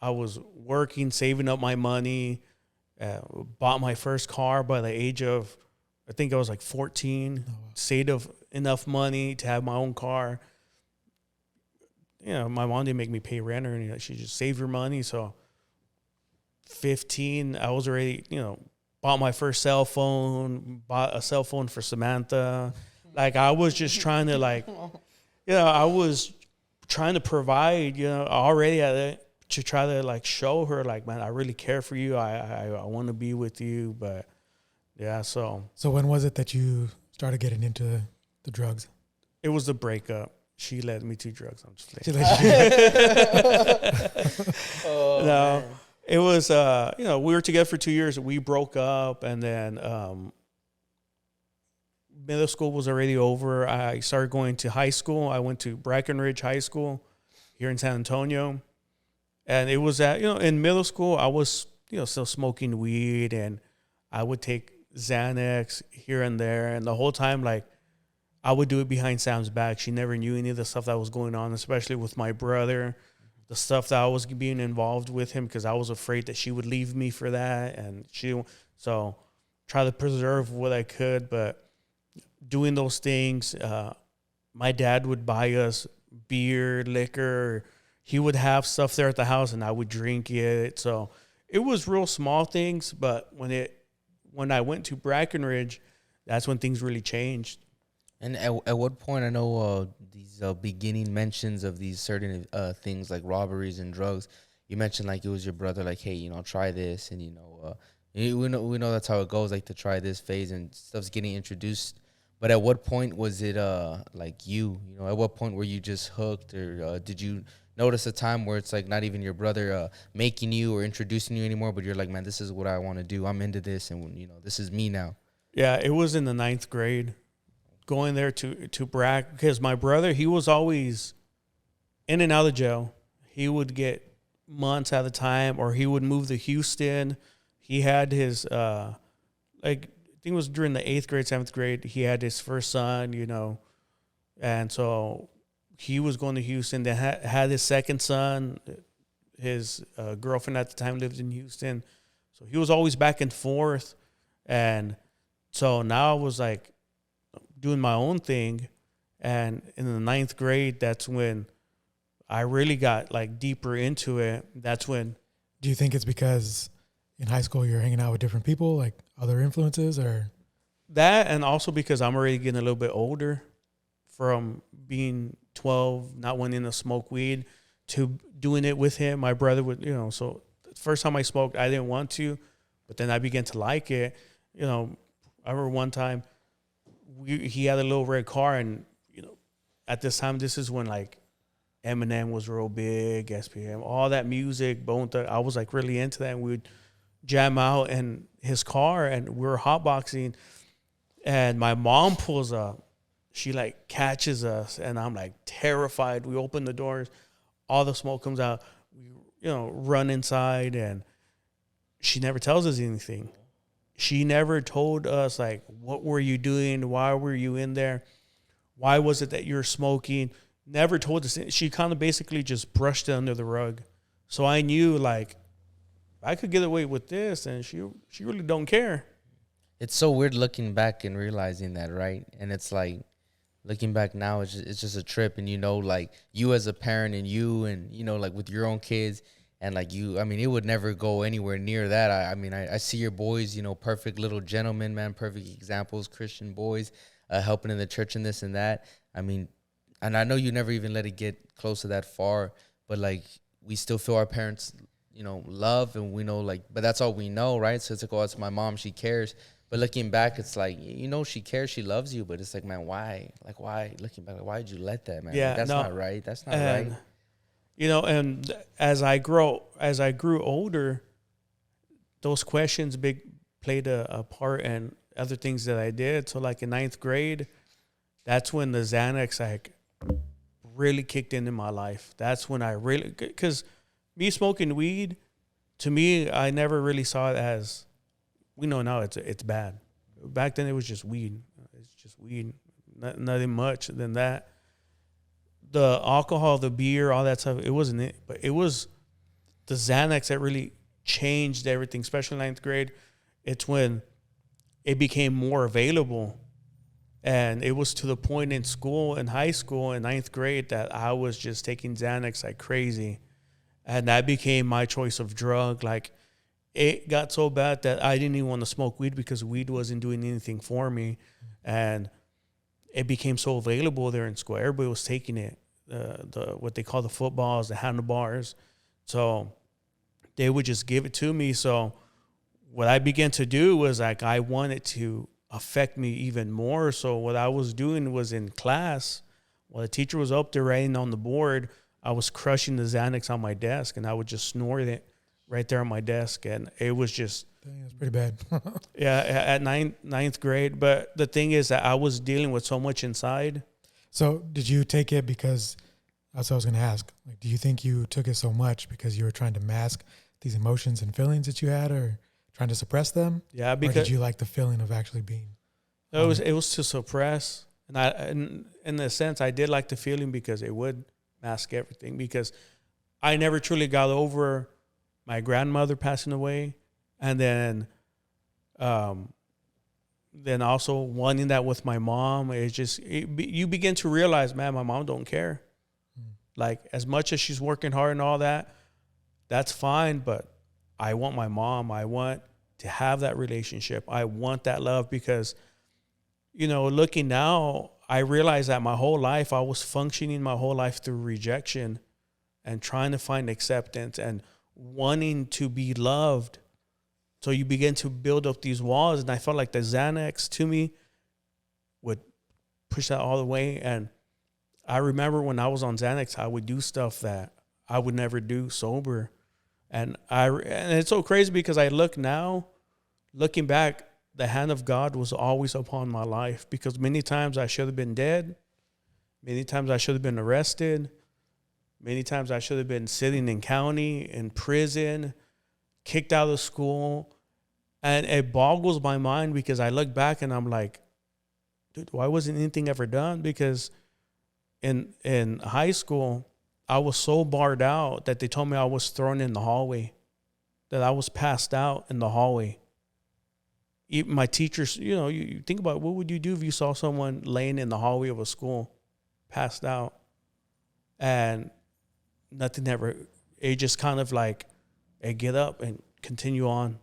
I was working, saving up my money, bought my first car by the age of, I think I was like 14, saved enough money to have my own car. My mom didn't make me pay rent or anything. She just saved her money. So 15, I was already, bought my first cell phone, bought a cell phone for Samantha. Like, I was just trying to, I was trying to provide, already to try to, show her, man, I really care for you. I want to be with you. But, yeah, so. So when was it that you started getting into the drugs? It was the breakup. She led me to drugs. I'm just playing. No. Man. It was, we were together for 2 years. We broke up, and then middle school was already over. I started going to high school. I went to Brackenridge High School here in San Antonio. And it was in middle school, I was, still smoking weed, and I would take Xanax here and there. And the whole time, I would do it behind Sam's back. She never knew any of the stuff that was going on, especially with my brother. The stuff that I was being involved with him, because I was afraid that she would leave me for that, and so try to preserve what I could. But doing those things, my dad would buy us beer, liquor. He would have stuff there at the house, and I would drink it. So it was real small things. But when I went to Brackenridge, that's when things really changed. And at what point, I know these beginning mentions of these certain things like robberies and drugs, you mentioned it was your brother, hey, try this, and we know that's how it goes, to try this phase and stuff's getting introduced. But at what point was it at what point were you just hooked, or did you notice a time where it's not even your brother making you or introducing you anymore, but you're like, man, this is what I want to do. I'm into this, and this is me now. Yeah, it was in the 9th grade. Going there to Brack, because my brother, he was always in and out of jail. He would get months at a time, or he would move to Houston. He had his, I think it was during the 8th grade, 7th grade, he had his first son, and so he was going to Houston. They had his second son. His girlfriend at the time lived in Houston. So he was always back and forth. And so now I was doing my own thing, and in the 9th grade, that's when I really got deeper into it. That's when. Do you think it's because in high school you're hanging out with different people, other influences, or that, and also because I'm already getting a little bit older, from being 12, not wanting to smoke weed, to doing it with him. My brother would, so the first time I smoked, I didn't want to, but then I began to like it. I remember one time, he had a little red car, and at this time, this is when Eminem was real big, SPM, all that music, Bone Thugs. I was really into that, and we would jam out in his car, and we were hotboxing, and my mom pulls up. She catches us, and I'm terrified. We open the doors, all the smoke comes out. We run inside, and she never tells us anything. She never told us, what were you doing? Why were you in there? Why was it that you were smoking? Never told us. She kind of basically just brushed it under the rug. So I knew, I could get away with this, and she really don't care. It's so weird looking back and realizing that, right? And it's like, looking back now, it's just a trip. And, like, you as a parent and like, with your own kids, and, like, I mean, it would never go anywhere near that. I mean, I see your boys, perfect little gentlemen, man, perfect examples, Christian boys, helping in the church and this and that. I mean, and I know you never even let it get close to that far, but, like, we still feel our parents, love, and we know, like, but that's all we know, right? So it's like, oh, it's my mom, she cares. But looking back, it's like, she cares, she loves you, but it's like, man, why? Like, why? Looking back, like, why did you let that, man? Yeah, Like, that's not right. That's not right. And as I grew older, those questions played a part in other things that I did. So, like, in 9th grade, that's when the Xanax, like, really kicked in my life. That's when I really, because me smoking weed, to me, I never really saw it as, we know now it's bad. Back then it was just weed. It's just weed, nothing much than that. The alcohol, the beer, all that stuff, it wasn't it. But it was the Xanax that really changed everything, especially in 9th grade. It's when it became more available. And it was to the point in school, in high school, in 9th grade, that I was just taking Xanax like crazy. And that became my choice of drug. Like, it got so bad that I didn't even want to smoke weed because weed wasn't doing anything for me. And it became so available there in school. Everybody was taking it, the what they call the footballs, the handlebars. So they would just give it to me. So what I began to do was, like, I wanted to affect me even more. So what I was doing was, in class, while the teacher was up there writing on the board, I was crushing the Xanax on my desk, and I would just snort it right there on my desk. And it was just, Dang, that's pretty bad. yeah, at ninth grade. But the thing is that I was dealing with so much inside. So did you take it because, that's what I was going to ask. Like, do you think you took it so much because you were trying to mask these emotions and feelings that you had, or trying to suppress them? Yeah, Or because did you like the feeling of actually being? it was to suppress. And in a sense, I did like the feeling because it would mask everything. Because I never truly got over my grandmother passing away, and then also wanting that with my mom. It's just, you begin to realize, man, my mom don't care. Like, as much as she's working hard and all that, that's fine. But I want my mom. I want to have that relationship. I want that love because, looking now, I realize that my whole life I was functioning my whole life through rejection and trying to find acceptance and wanting to be loved. So you begin to build up these walls, and I felt like the Xanax to me would push that all the way. And I remember when I was on Xanax, I would do stuff that I would never do sober. And it's so crazy because I look now, looking back, the hand of God was always upon my life, because many times I should have been dead. Many times I should have been arrested. Many times I should have been sitting in county, in prison, kicked out of school. And it boggles my mind because I look back and I'm like, dude, why wasn't anything ever done? Because in high school, I was so barred out that they told me I was thrown in the hallway, that I was passed out in the hallway. Even my teachers, you think about, what would you do if you saw someone laying in the hallway of a school, passed out, and nothing ever, it just kind of like, hey, get up and continue on.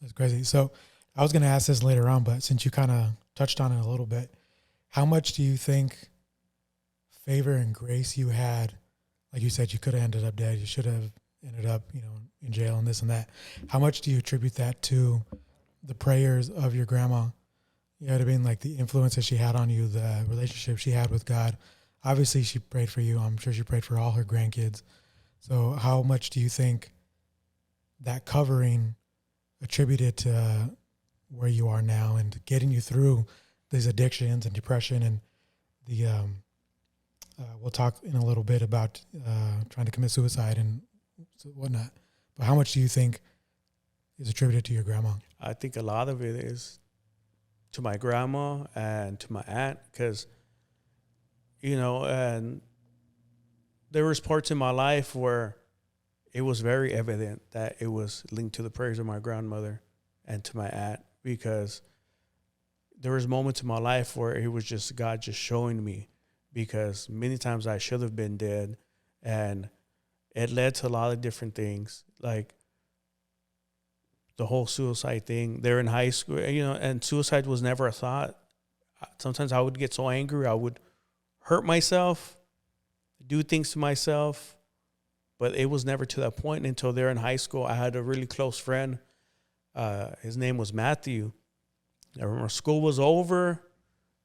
That's crazy. So I was going to ask this later on, but since you kind of touched on it a little bit, how much do you think favor and grace you had? Like you said, you could have ended up dead. You should have ended up, in jail and this and that. How much do you attribute that to the prayers of your grandma? You know what I mean? Like the influence that she had on you, the relationship she had with God. Obviously, she prayed for you. I'm sure she prayed for all her grandkids. So how much do you think that covering attributed to where you are now and getting you through these addictions and depression and the we'll talk in a little bit about trying to commit suicide and whatnot. But how much do you think is attributed to your grandma? I think a lot of it is to my grandma and to my aunt, because, and there was parts in my life where it was very evident that it was linked to the prayers of my grandmother and to my aunt, because there was moments in my life where it was just God just showing me, because many times I should have been dead, and it led to a lot of different things, like the whole suicide thing. They're in high school, and suicide was never a thought. Sometimes I would get so angry, I would hurt myself, do things to myself, but it was never to that point until they're in high school. I had a really close friend. His name was Matthew. I remember school was over,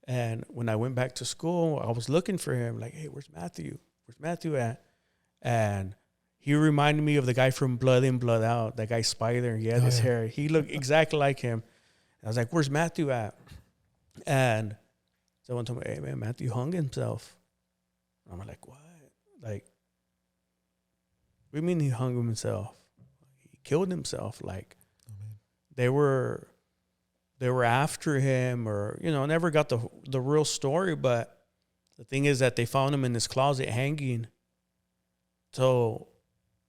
and when I went back to school, I was looking for him, like, hey, where's Matthew? Where's Matthew at? And he reminded me of the guy from Blood In, Blood Out, that guy Spider. He had his hair. He looked exactly like him. And I was like, where's Matthew at? And someone told me, hey, man, Matthew hung himself. And I'm like, what? Like, what do you mean he hung himself? He killed himself. Like, they were after him, or, never got the real story. But the thing is that they found him in his closet hanging. So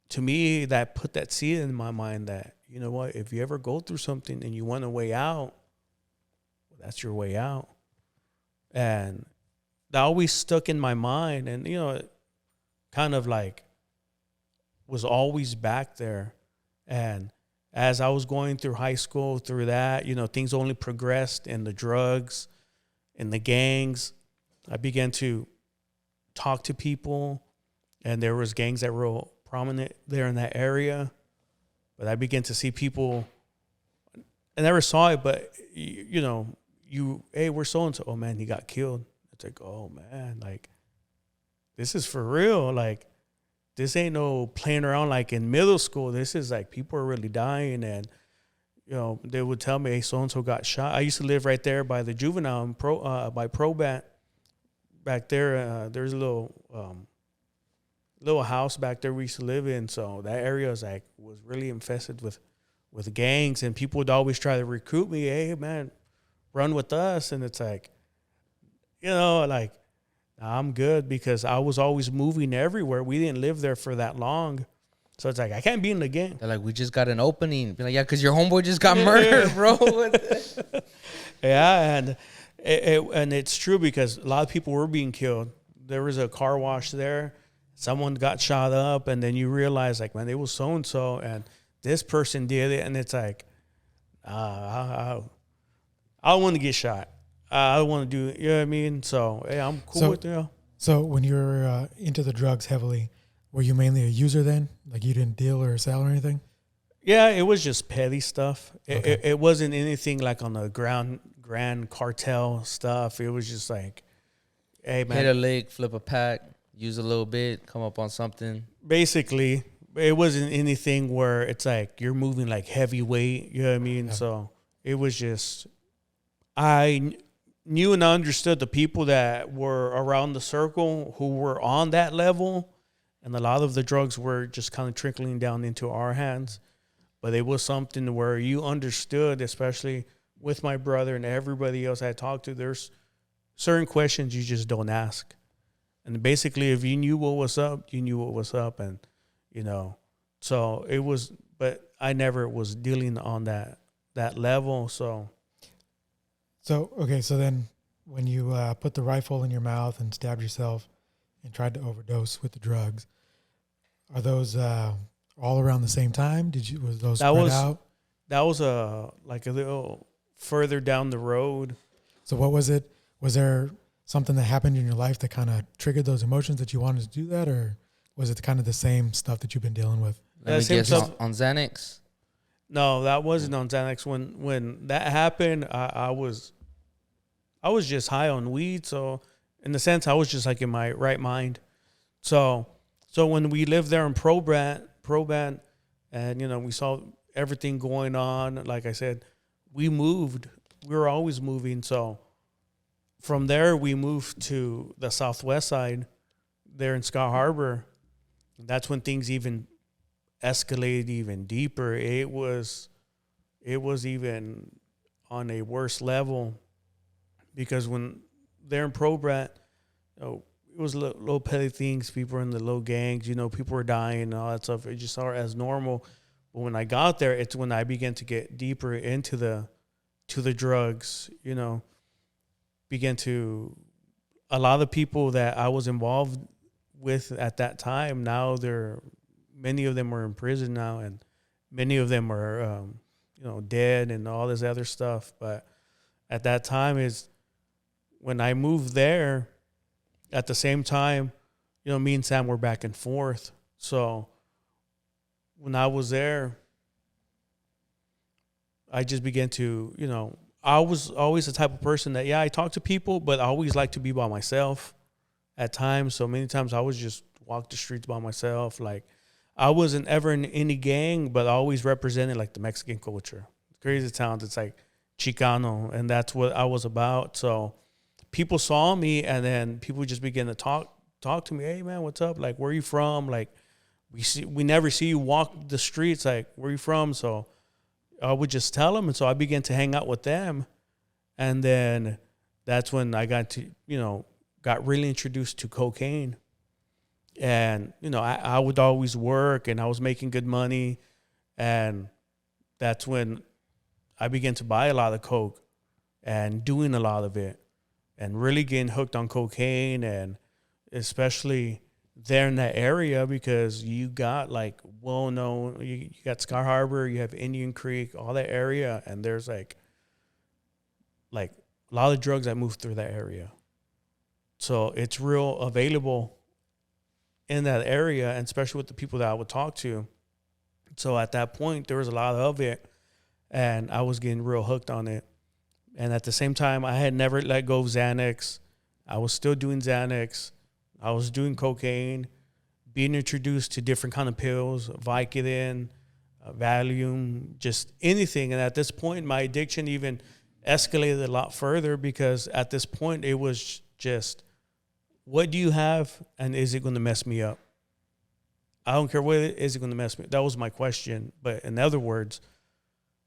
to me, that put that seed in my mind that, you know what, if you ever go through something and you want a way out, well, that's your way out. And that always stuck in my mind, and, it kind of like was always back there. And as I was going through high school, through that, things only progressed in the drugs, in the gangs. I began to talk to people, and there was gangs that were prominent there in that area. But I began to see people, I never saw it, but, hey, we're so-and-so. Oh, man, he got killed. It's like, oh, man, like, this is for real. Like, this ain't no playing around like in middle school. This is like people are really dying. And, they would tell me, hey, so-and-so got shot. I used to live right there by the juvenile by Probat. Back there, there's a little house back there we used to live in. So that area was really infested with gangs, and people would always try to recruit me. Hey, man, run with us. And it's like, like, I'm good, because I was always moving everywhere. We didn't live there for that long. So it's like, I can't be in the gang. They're like, we just got an opening. Be like, yeah, because your homeboy just got murdered, bro. Yeah, and it's true, because a lot of people were being killed. There was a car wash there. Someone got shot up, and then you realize, like, man, it was so-and-so, and this person did it. And it's like, I don't want to get shot. I don't want to do it. You know what I mean? So, hey, I'm cool with it. So when you were into the drugs heavily, were you mainly a user then? Like, you didn't deal or sell or anything? Yeah, it was just petty stuff. Okay. It wasn't anything like on the grand cartel stuff. It was just like, hey, man. Hit a lick, flip a pack, use a little bit, come up on something. Basically, it wasn't anything where it's like you're moving like heavyweight. You know what I mean? Yeah. So it was just, I knew and understood the people that were around the circle who were on that level, and a lot of the drugs were just kind of trickling down into our hands. But it was something where you understood, especially with my brother and everybody else I talked to, there's certain questions you just don't ask. And basically, if you knew what was up, you knew what was up. And, so it was, but I never was dealing on that level. So, okay. So then when you put the rifle in your mouth and stabbed yourself and tried to overdose with the drugs, are those all around the same time? Was those spread out? That was like a little further down the road. So what was it? Was there something that happened in your life that kind of triggered those emotions that you wanted to do that, or was it kind of the same stuff that you've been dealing with? Let me guess, on Xanax? No, that wasn't on Xanax. When that happened, I was just high on weed. So in the sense, I was just like in my right mind. So when we lived there in Probat, and we saw everything going on, like I said, we moved. We were always moving. So from there, we moved to the southwest side, there in Scott Harbor. And that's when things even escalated even deeper. It was even on a worse level, because when they're in Probat, it was little petty things. People were in the little gangs, people were dying and all that stuff. It just saw it as normal. But when I got there, it's when I began to get deeper into the drugs, began to, a lot of the people that I was involved with at that time, now many of them are in prison now, and many of them are, dead and all this other stuff. But at that time is when I moved there. At the same time, me and Sam were back and forth. So when I was there, I just began to, I was always the type of person that, I talk to people, but I always like to be by myself at times. So many times I was just walk the streets by myself. Like, I wasn't ever in any gang, but I always represented like the Mexican culture. Crazy towns, it's like Chicano, and that's what I was about. So people saw me, and then people just began to talk to me. Hey man, what's up? Like, where are you from? Like, we never see you walk the streets. Like, where are you from? So I would just tell them, and so I began to hang out with them, and then that's when I got really introduced to cocaine. And I would always work, and I was making good money, and that's when I began to buy a lot of coke and doing a lot of it, and really getting hooked on cocaine, and especially there in that area, because you got like well-known, you got Sky Harbor, you have Indian Creek, all that area, and there's like a lot of drugs that move through that area. So it's real available in that area, and especially with the people that I would talk to. So at that point, there was a lot of it, and I was getting real hooked on it. And at the same time, I had never let go of Xanax. I was still doing Xanax. I was doing cocaine, being introduced to different kind of pills, Vicodin, Valium, just anything. And at this point, my addiction even escalated a lot further, because at this point, it was just, what do you have, and is it going to mess me up? I don't care what it is, it going to mess me up. That was my question. But in other words,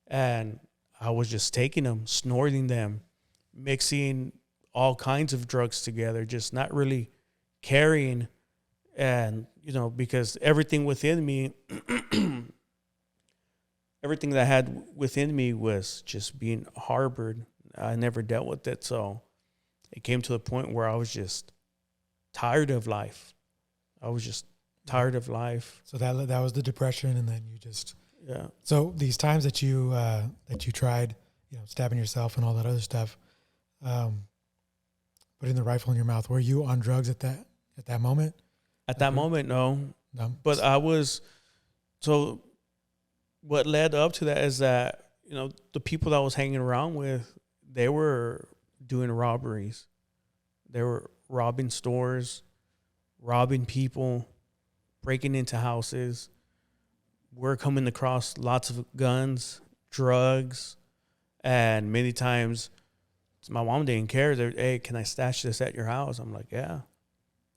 and I was just taking them, snorting them, mixing all kinds of drugs together, just not really caring. And, because everything within me, everything that I had within me was just being harbored. I never dealt with it. So it came to the point where I was just tired of life. I was just tired of life. So that was the depression, and then you just... Yeah. So these times that you tried, stabbing yourself and all that other stuff, putting the rifle in your mouth, were you on drugs at that moment? At that moment, no. No. But I was. So what led up to that is that, the people that I was hanging around with, they were doing robberies. They were robbing stores, robbing people, breaking into houses. We're coming across lots of guns, drugs, and many times my mom didn't care. Hey, can I stash this at your house? I'm like, yeah.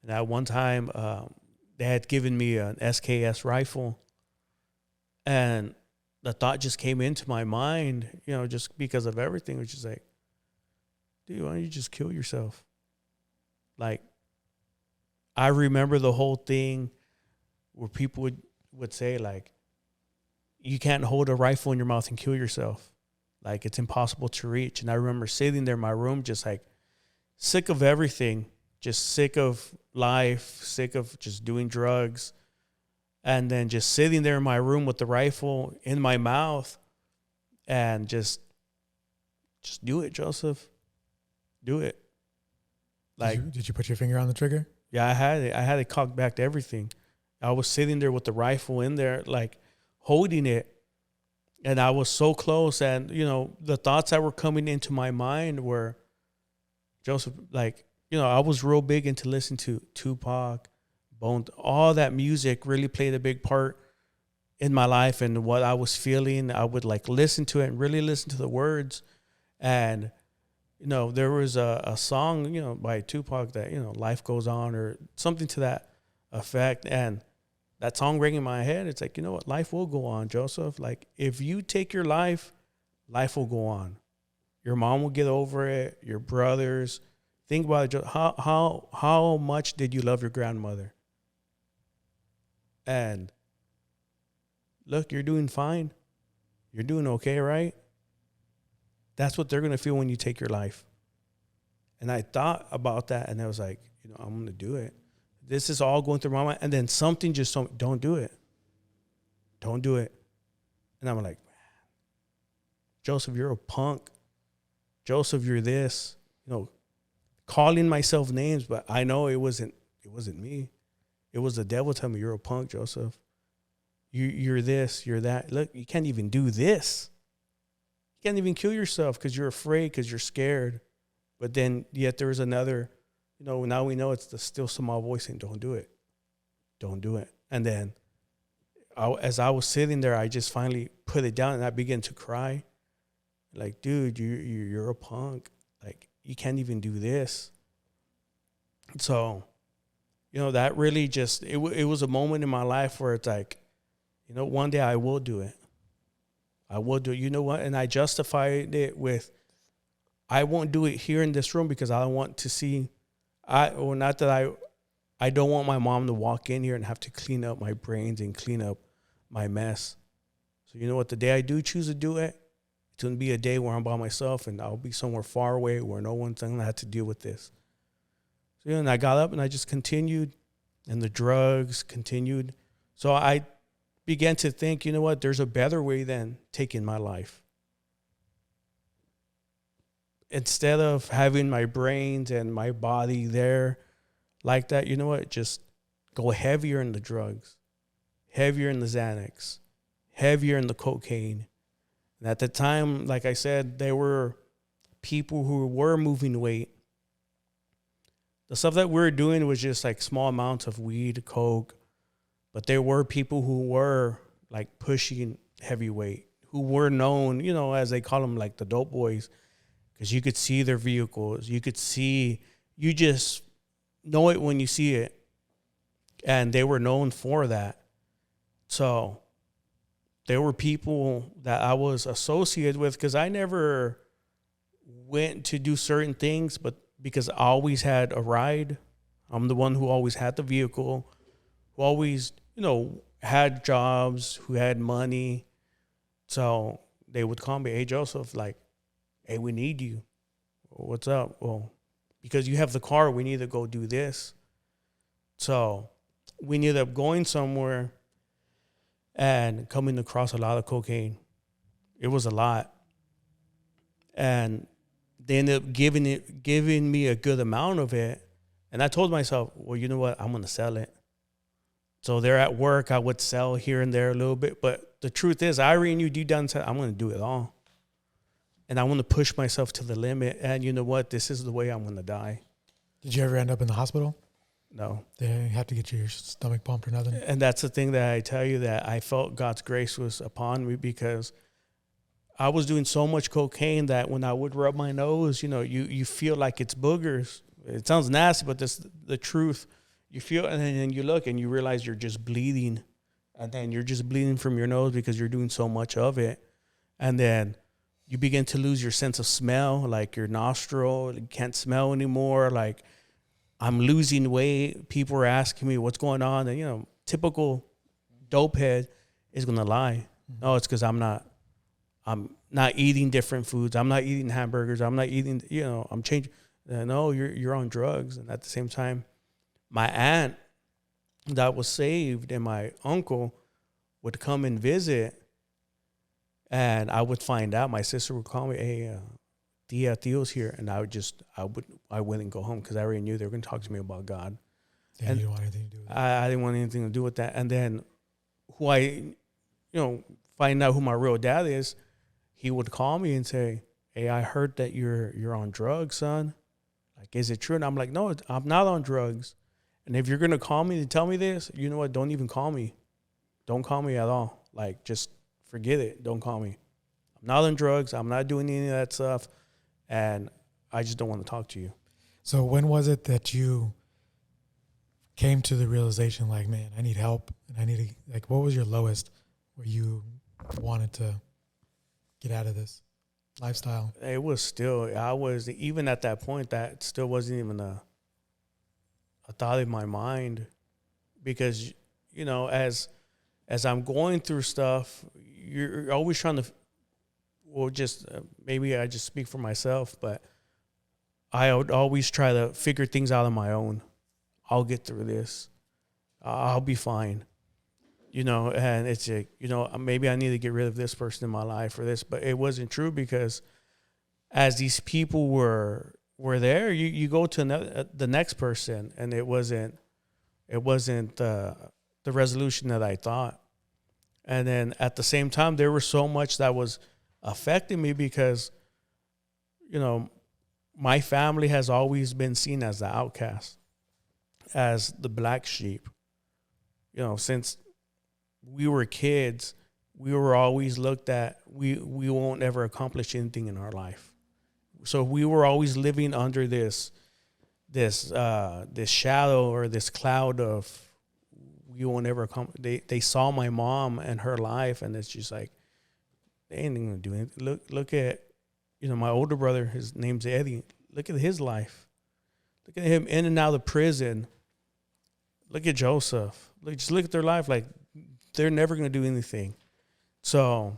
And at one time, they had given me an SKS rifle, and the thought just came into my mind, just because of everything, which is like, dude, why don't you just kill yourself? Like, I remember the whole thing where people would say, like, you can't hold a rifle in your mouth and kill yourself. Like, it's impossible to reach. And I remember sitting there in my room just like sick of everything, just sick of life, sick of just doing drugs. And then just sitting there in my room with the rifle in my mouth, and just do it, Joseph. Do it. Like, did you put your finger on the trigger? Yeah, I had it cocked back to everything. I was sitting there with the rifle in there, like, holding it, and I was so close. And the thoughts that were coming into my mind were, Joseph, like, I was real big into listening to Tupac, Bone, all that music really played a big part in my life and what I was feeling. I would like listen to it and really listen to the words. And there was a song by Tupac that life goes on, or something to that effect. And that song rang in my head. It's like, you know what? Life will go on, Joseph. Like, if you take your life, life will go on. Your mom will get over it. Your brothers, Think about it. How much did you love your grandmother? And look, you're doing fine. You're doing okay, right? That's what they're going to feel when you take your life. And I thought about that, and I was like, I'm going to do it. This is all going through my mind. And then something just told me, don't do it. Don't do it. And I'm like, Joseph, you're a punk. Joseph, you're this. Calling myself names, but I know it wasn't me. It was the devil telling me, you're a punk, Joseph. You're this, you're that. Look, you can't even do this. You can't even kill yourself because you're afraid, because you're scared. But then yet there's another, now we know it's the still small voice saying, don't do it. Don't do it. And then as I was sitting there, I just finally put it down and I began to cry. Like, dude, you're a punk. Like, you can't even do this. So, that really just, it was a moment in my life where it's like, one day I will do it. I will do it. You know what? And I justified it with, I won't do it here in this room because I want to see, I don't want my mom to walk in here and have to clean up my brains and clean up my mess. So you know what? The day I do choose to do it, it's going to be a day where I'm by myself and I'll be somewhere far away where no one's going to have to deal with this. So, and I got up and I just continued, and the drugs continued. So I began to think, you know what? There's a better way than taking my life. Instead of having my brains and my body there like that, you know what? Just go heavier in the drugs, heavier in the Xanax, heavier in the cocaine. And at the time, like I said, there were people who were moving weight. The stuff that we were doing was just like small amounts of weed, coke. But there were people who were like pushing heavy weight, who were known, as they call them, like the dope boys, because you could see their vehicles. You just know it when you see it. And they were known for that. So there were people that I was associated with because I never went to do certain things, but because I always had a ride. I'm the one who always had the vehicle, who always, had jobs, who had money. So they would call me, hey, Joseph, like, hey, we need you. What's up? Well, because you have the car, we need to go do this. So we ended up going somewhere and coming across a lot of cocaine. It was a lot. And they ended up giving me a good amount of it. And I told myself, well, you know what? I'm going to sell it. So there at work, I would sell here and there a little bit. But the truth is, I already knew deep down inside, I'm going to do it all. And I want to push myself to the limit. And you know what? This is the way I'm going to die. Did you ever end up in the hospital? No. They have to get your stomach pumped or nothing? And that's the thing that I tell you, that I felt God's grace was upon me because I was doing so much cocaine that when I would rub my nose, you feel like it's boogers. It sounds nasty, but that's the truth. You feel, and then you look and you realize you're just bleeding. And then you're just bleeding from your nose because you're doing so much of it. And then you begin to lose your sense of smell, like your nostril, you can't smell anymore. Like, I'm losing weight. People are asking me what's going on. And, typical dope head is going to lie. Mm-hmm. No, it's because I'm not eating different foods. I'm not eating hamburgers. I'm not eating, I'm changing. No, you're on drugs. And at the same time, my aunt that was saved and my uncle would come and visit. And I would find out. My sister would call me, hey, Theo's here. And I wouldn't go home because I already knew they were going to talk to me about God. Yeah, you didn't want anything to do with that. I didn't want anything to do with that. And then find out who my real dad is, he would call me and say, hey, I heard that you're on drugs, son. Like, is it true? And I'm like, no, I'm not on drugs. And if you're going to call me to tell me this, you know what? Don't even call me. Don't call me at all. Like, just forget it. Don't call me. I'm not on drugs. I'm not doing any of that stuff. And I just don't want to talk to you. So when was it that you came to the realization, like, man, I need help and I need to, like, what was your lowest where you wanted to get out of this? lifestyle. It was still, I was, even at that point, that still wasn't even a thought in my mind, because, you know, as I'm going through stuff, you're always trying to, well, just maybe I just speak for myself, but I would always try to figure things out on my own. I'll get through this. I'll be fine. You know, and it's a, you know, maybe I need to get rid of this person in my life or this, but it wasn't true, because as these people were there, you go to the next person, and it wasn't the resolution that I thought. And then at the same time, there was so much that was affecting me, because, you know, my family has always been seen as the outcast, as the black sheep. You know, since we were kids, we were always looked at, we won't ever accomplish anything in our life. So we were always living under this shadow, or this cloud of, we won't ever accomplish. They saw my mom and her life, and it's just like, they ain't gonna do anything. Look at, you know, my older brother, his name's Eddie. Look at his life. Look at him in and out of prison. Look at Joseph. Just look at their life. Like, they're never going to do anything. So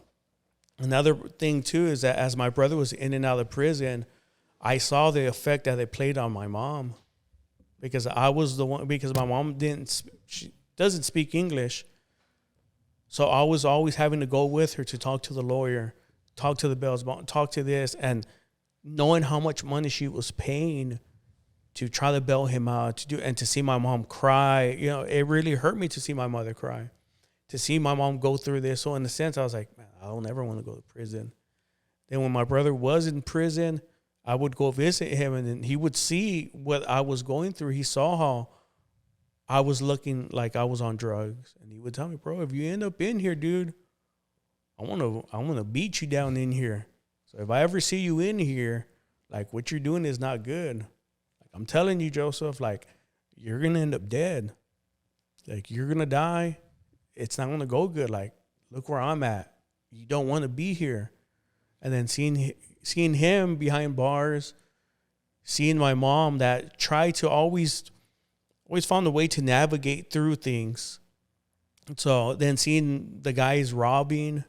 another thing too is that as my brother was in and out of prison, I saw the effect that it played on my mom, because I was the one, because my mom she doesn't speak English. So I was always having to go with her to talk to the lawyer, talk to the bells, talk to this, and knowing how much money she was paying to try to bail him out, and to see my mom cry. You know, it really hurt me to see my mother cry, to see my mom go through this. So in a sense, I was like, man, I don't ever want to go to prison. Then when my brother was in prison, I would go visit him, and then he would see what I was going through. He saw how I was looking like I was on drugs, and he would tell me, bro, if you end up in here, dude, I want to beat you down in here. So if I ever see you in here, like, what you're doing is not good. Like, I'm telling you, Joseph, like, you're going to end up dead. Like, you're going to die. It's not going to go good. Like, look where I'm at. You don't want to be here. And then seeing him behind bars, seeing my mom that tried to always found a way to navigate through things. So then seeing the guys robbing,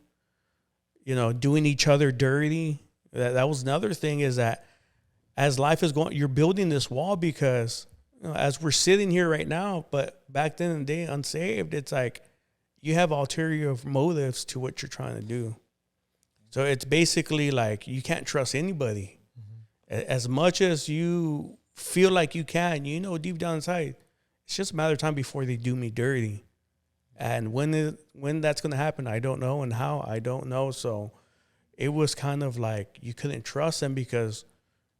you know, doing each other dirty. That was another thing, is that as life is going, you're building this wall, because, you know, as we're sitting here right now, but back then in the day, unsaved, it's like you have ulterior motives to what you're trying to do. So it's basically like you can't trust anybody. Mm-hmm. As much as you feel like you can, you know, deep down inside, it's just a matter of time before they do me dirty. And when that's going to happen, I don't know, and how, I don't know. So it was kind of like you couldn't trust them, because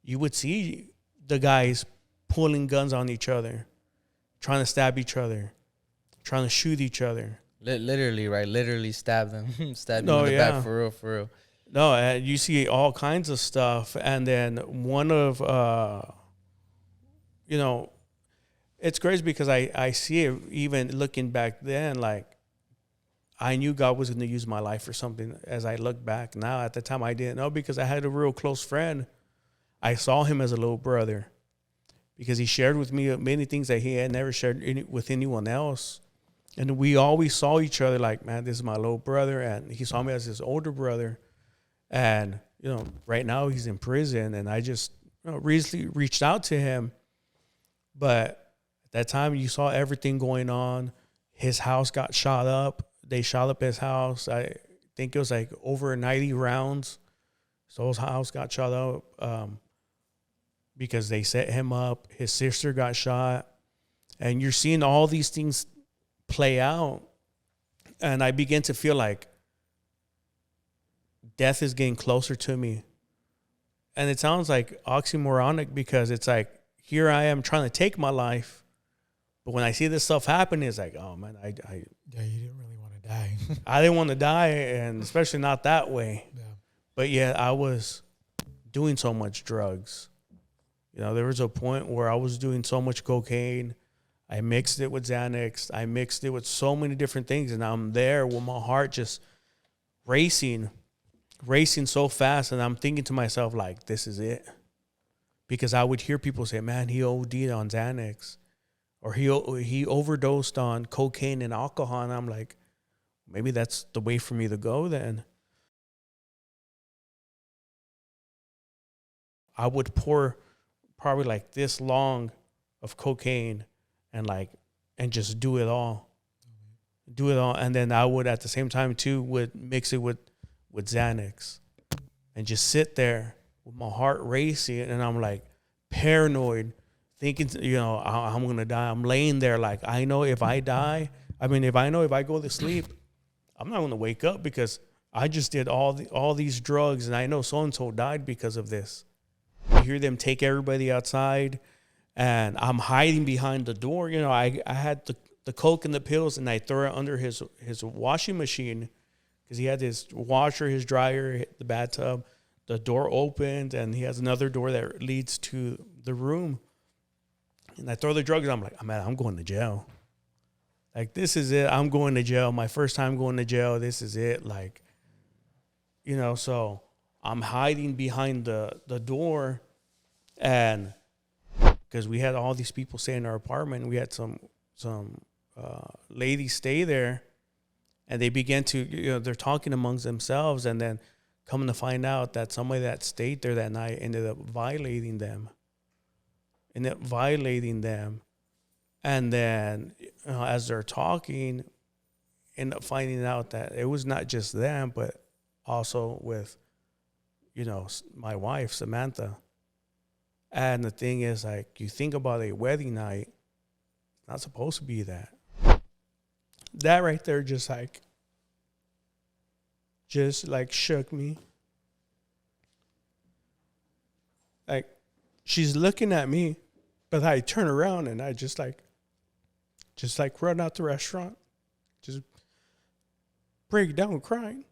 you would see the guys pulling guns on each other, trying to stab each other, trying to shoot each other. Literally, right? Literally stab them. Stab them in the back, for real. No, you see all kinds of stuff. And then one of, you know, it's crazy, because I see it even looking back then, like, I knew God was going to use my life for something as I look back. Now, at the time, I didn't know, because I had a real close friend. I saw him as a little brother, because he shared with me many things that he had never shared with anyone else. And we always saw each other like, man, this is my little brother. And he saw me as his older brother. And, you know, right now he's in prison. And I just, you know, recently reached out to him. But at that time, you saw everything going on. His house got shot up. They shot up his house. I think it was like over 90 rounds. So his house got shot up because they set him up. His sister got shot. And you're seeing all these things play out. And I begin to feel like death is getting closer to me. And it sounds like oxymoronic, because it's like, here I am trying to take my life. But when I see this stuff happen, it's like, oh man, yeah, you didn't really want to die. I didn't want to die, and especially not that way. Yeah. But yeah, I was doing so much drugs. You know, there was a point where I was doing so much cocaine. I mixed it with Xanax. I mixed it with so many different things. And I'm there with my heart just racing racing so fast, and I'm thinking to myself, like, this is it. Because I would hear people say, man, he OD'd on Xanax, or he overdosed on cocaine and alcohol. And I'm like, maybe that's the way for me to go then. I would pour probably like this long of cocaine and just do it all. And then I would at the same time too would mix it with Xanax and just sit there with my heart racing, and I'm like paranoid, thinking, I'm going to die. I'm laying there like, I know if I die, if I go to sleep, I'm not going to wake up because I just did all these drugs, and I know so-and-so died because of this. You hear them take everybody outside, and I'm hiding behind the door. I had the coke and the pills, and I throw it under his washing machine because he had his washer, his dryer, the bathtub. The door opened, and he has another door that leads to the room. And I throw the drugs. I'm like, I'm going to jail. Like, this is it. I'm going to jail. My first time going to jail. This is it. Like, so I'm hiding behind the door, and because we had all these people stay in our apartment, we had some ladies stay there, and they began to, they're talking amongst themselves, and then coming to find out that somebody that stayed there that night ended up violating them. And then as they're talking, end up finding out that it was not just them, but also with, my wife, Samantha. And the thing is, like, you think about a wedding night, it's not supposed to be that. That right there just shook me. Like, she's looking at me, but I turn around and I just run out the restaurant, just break down crying.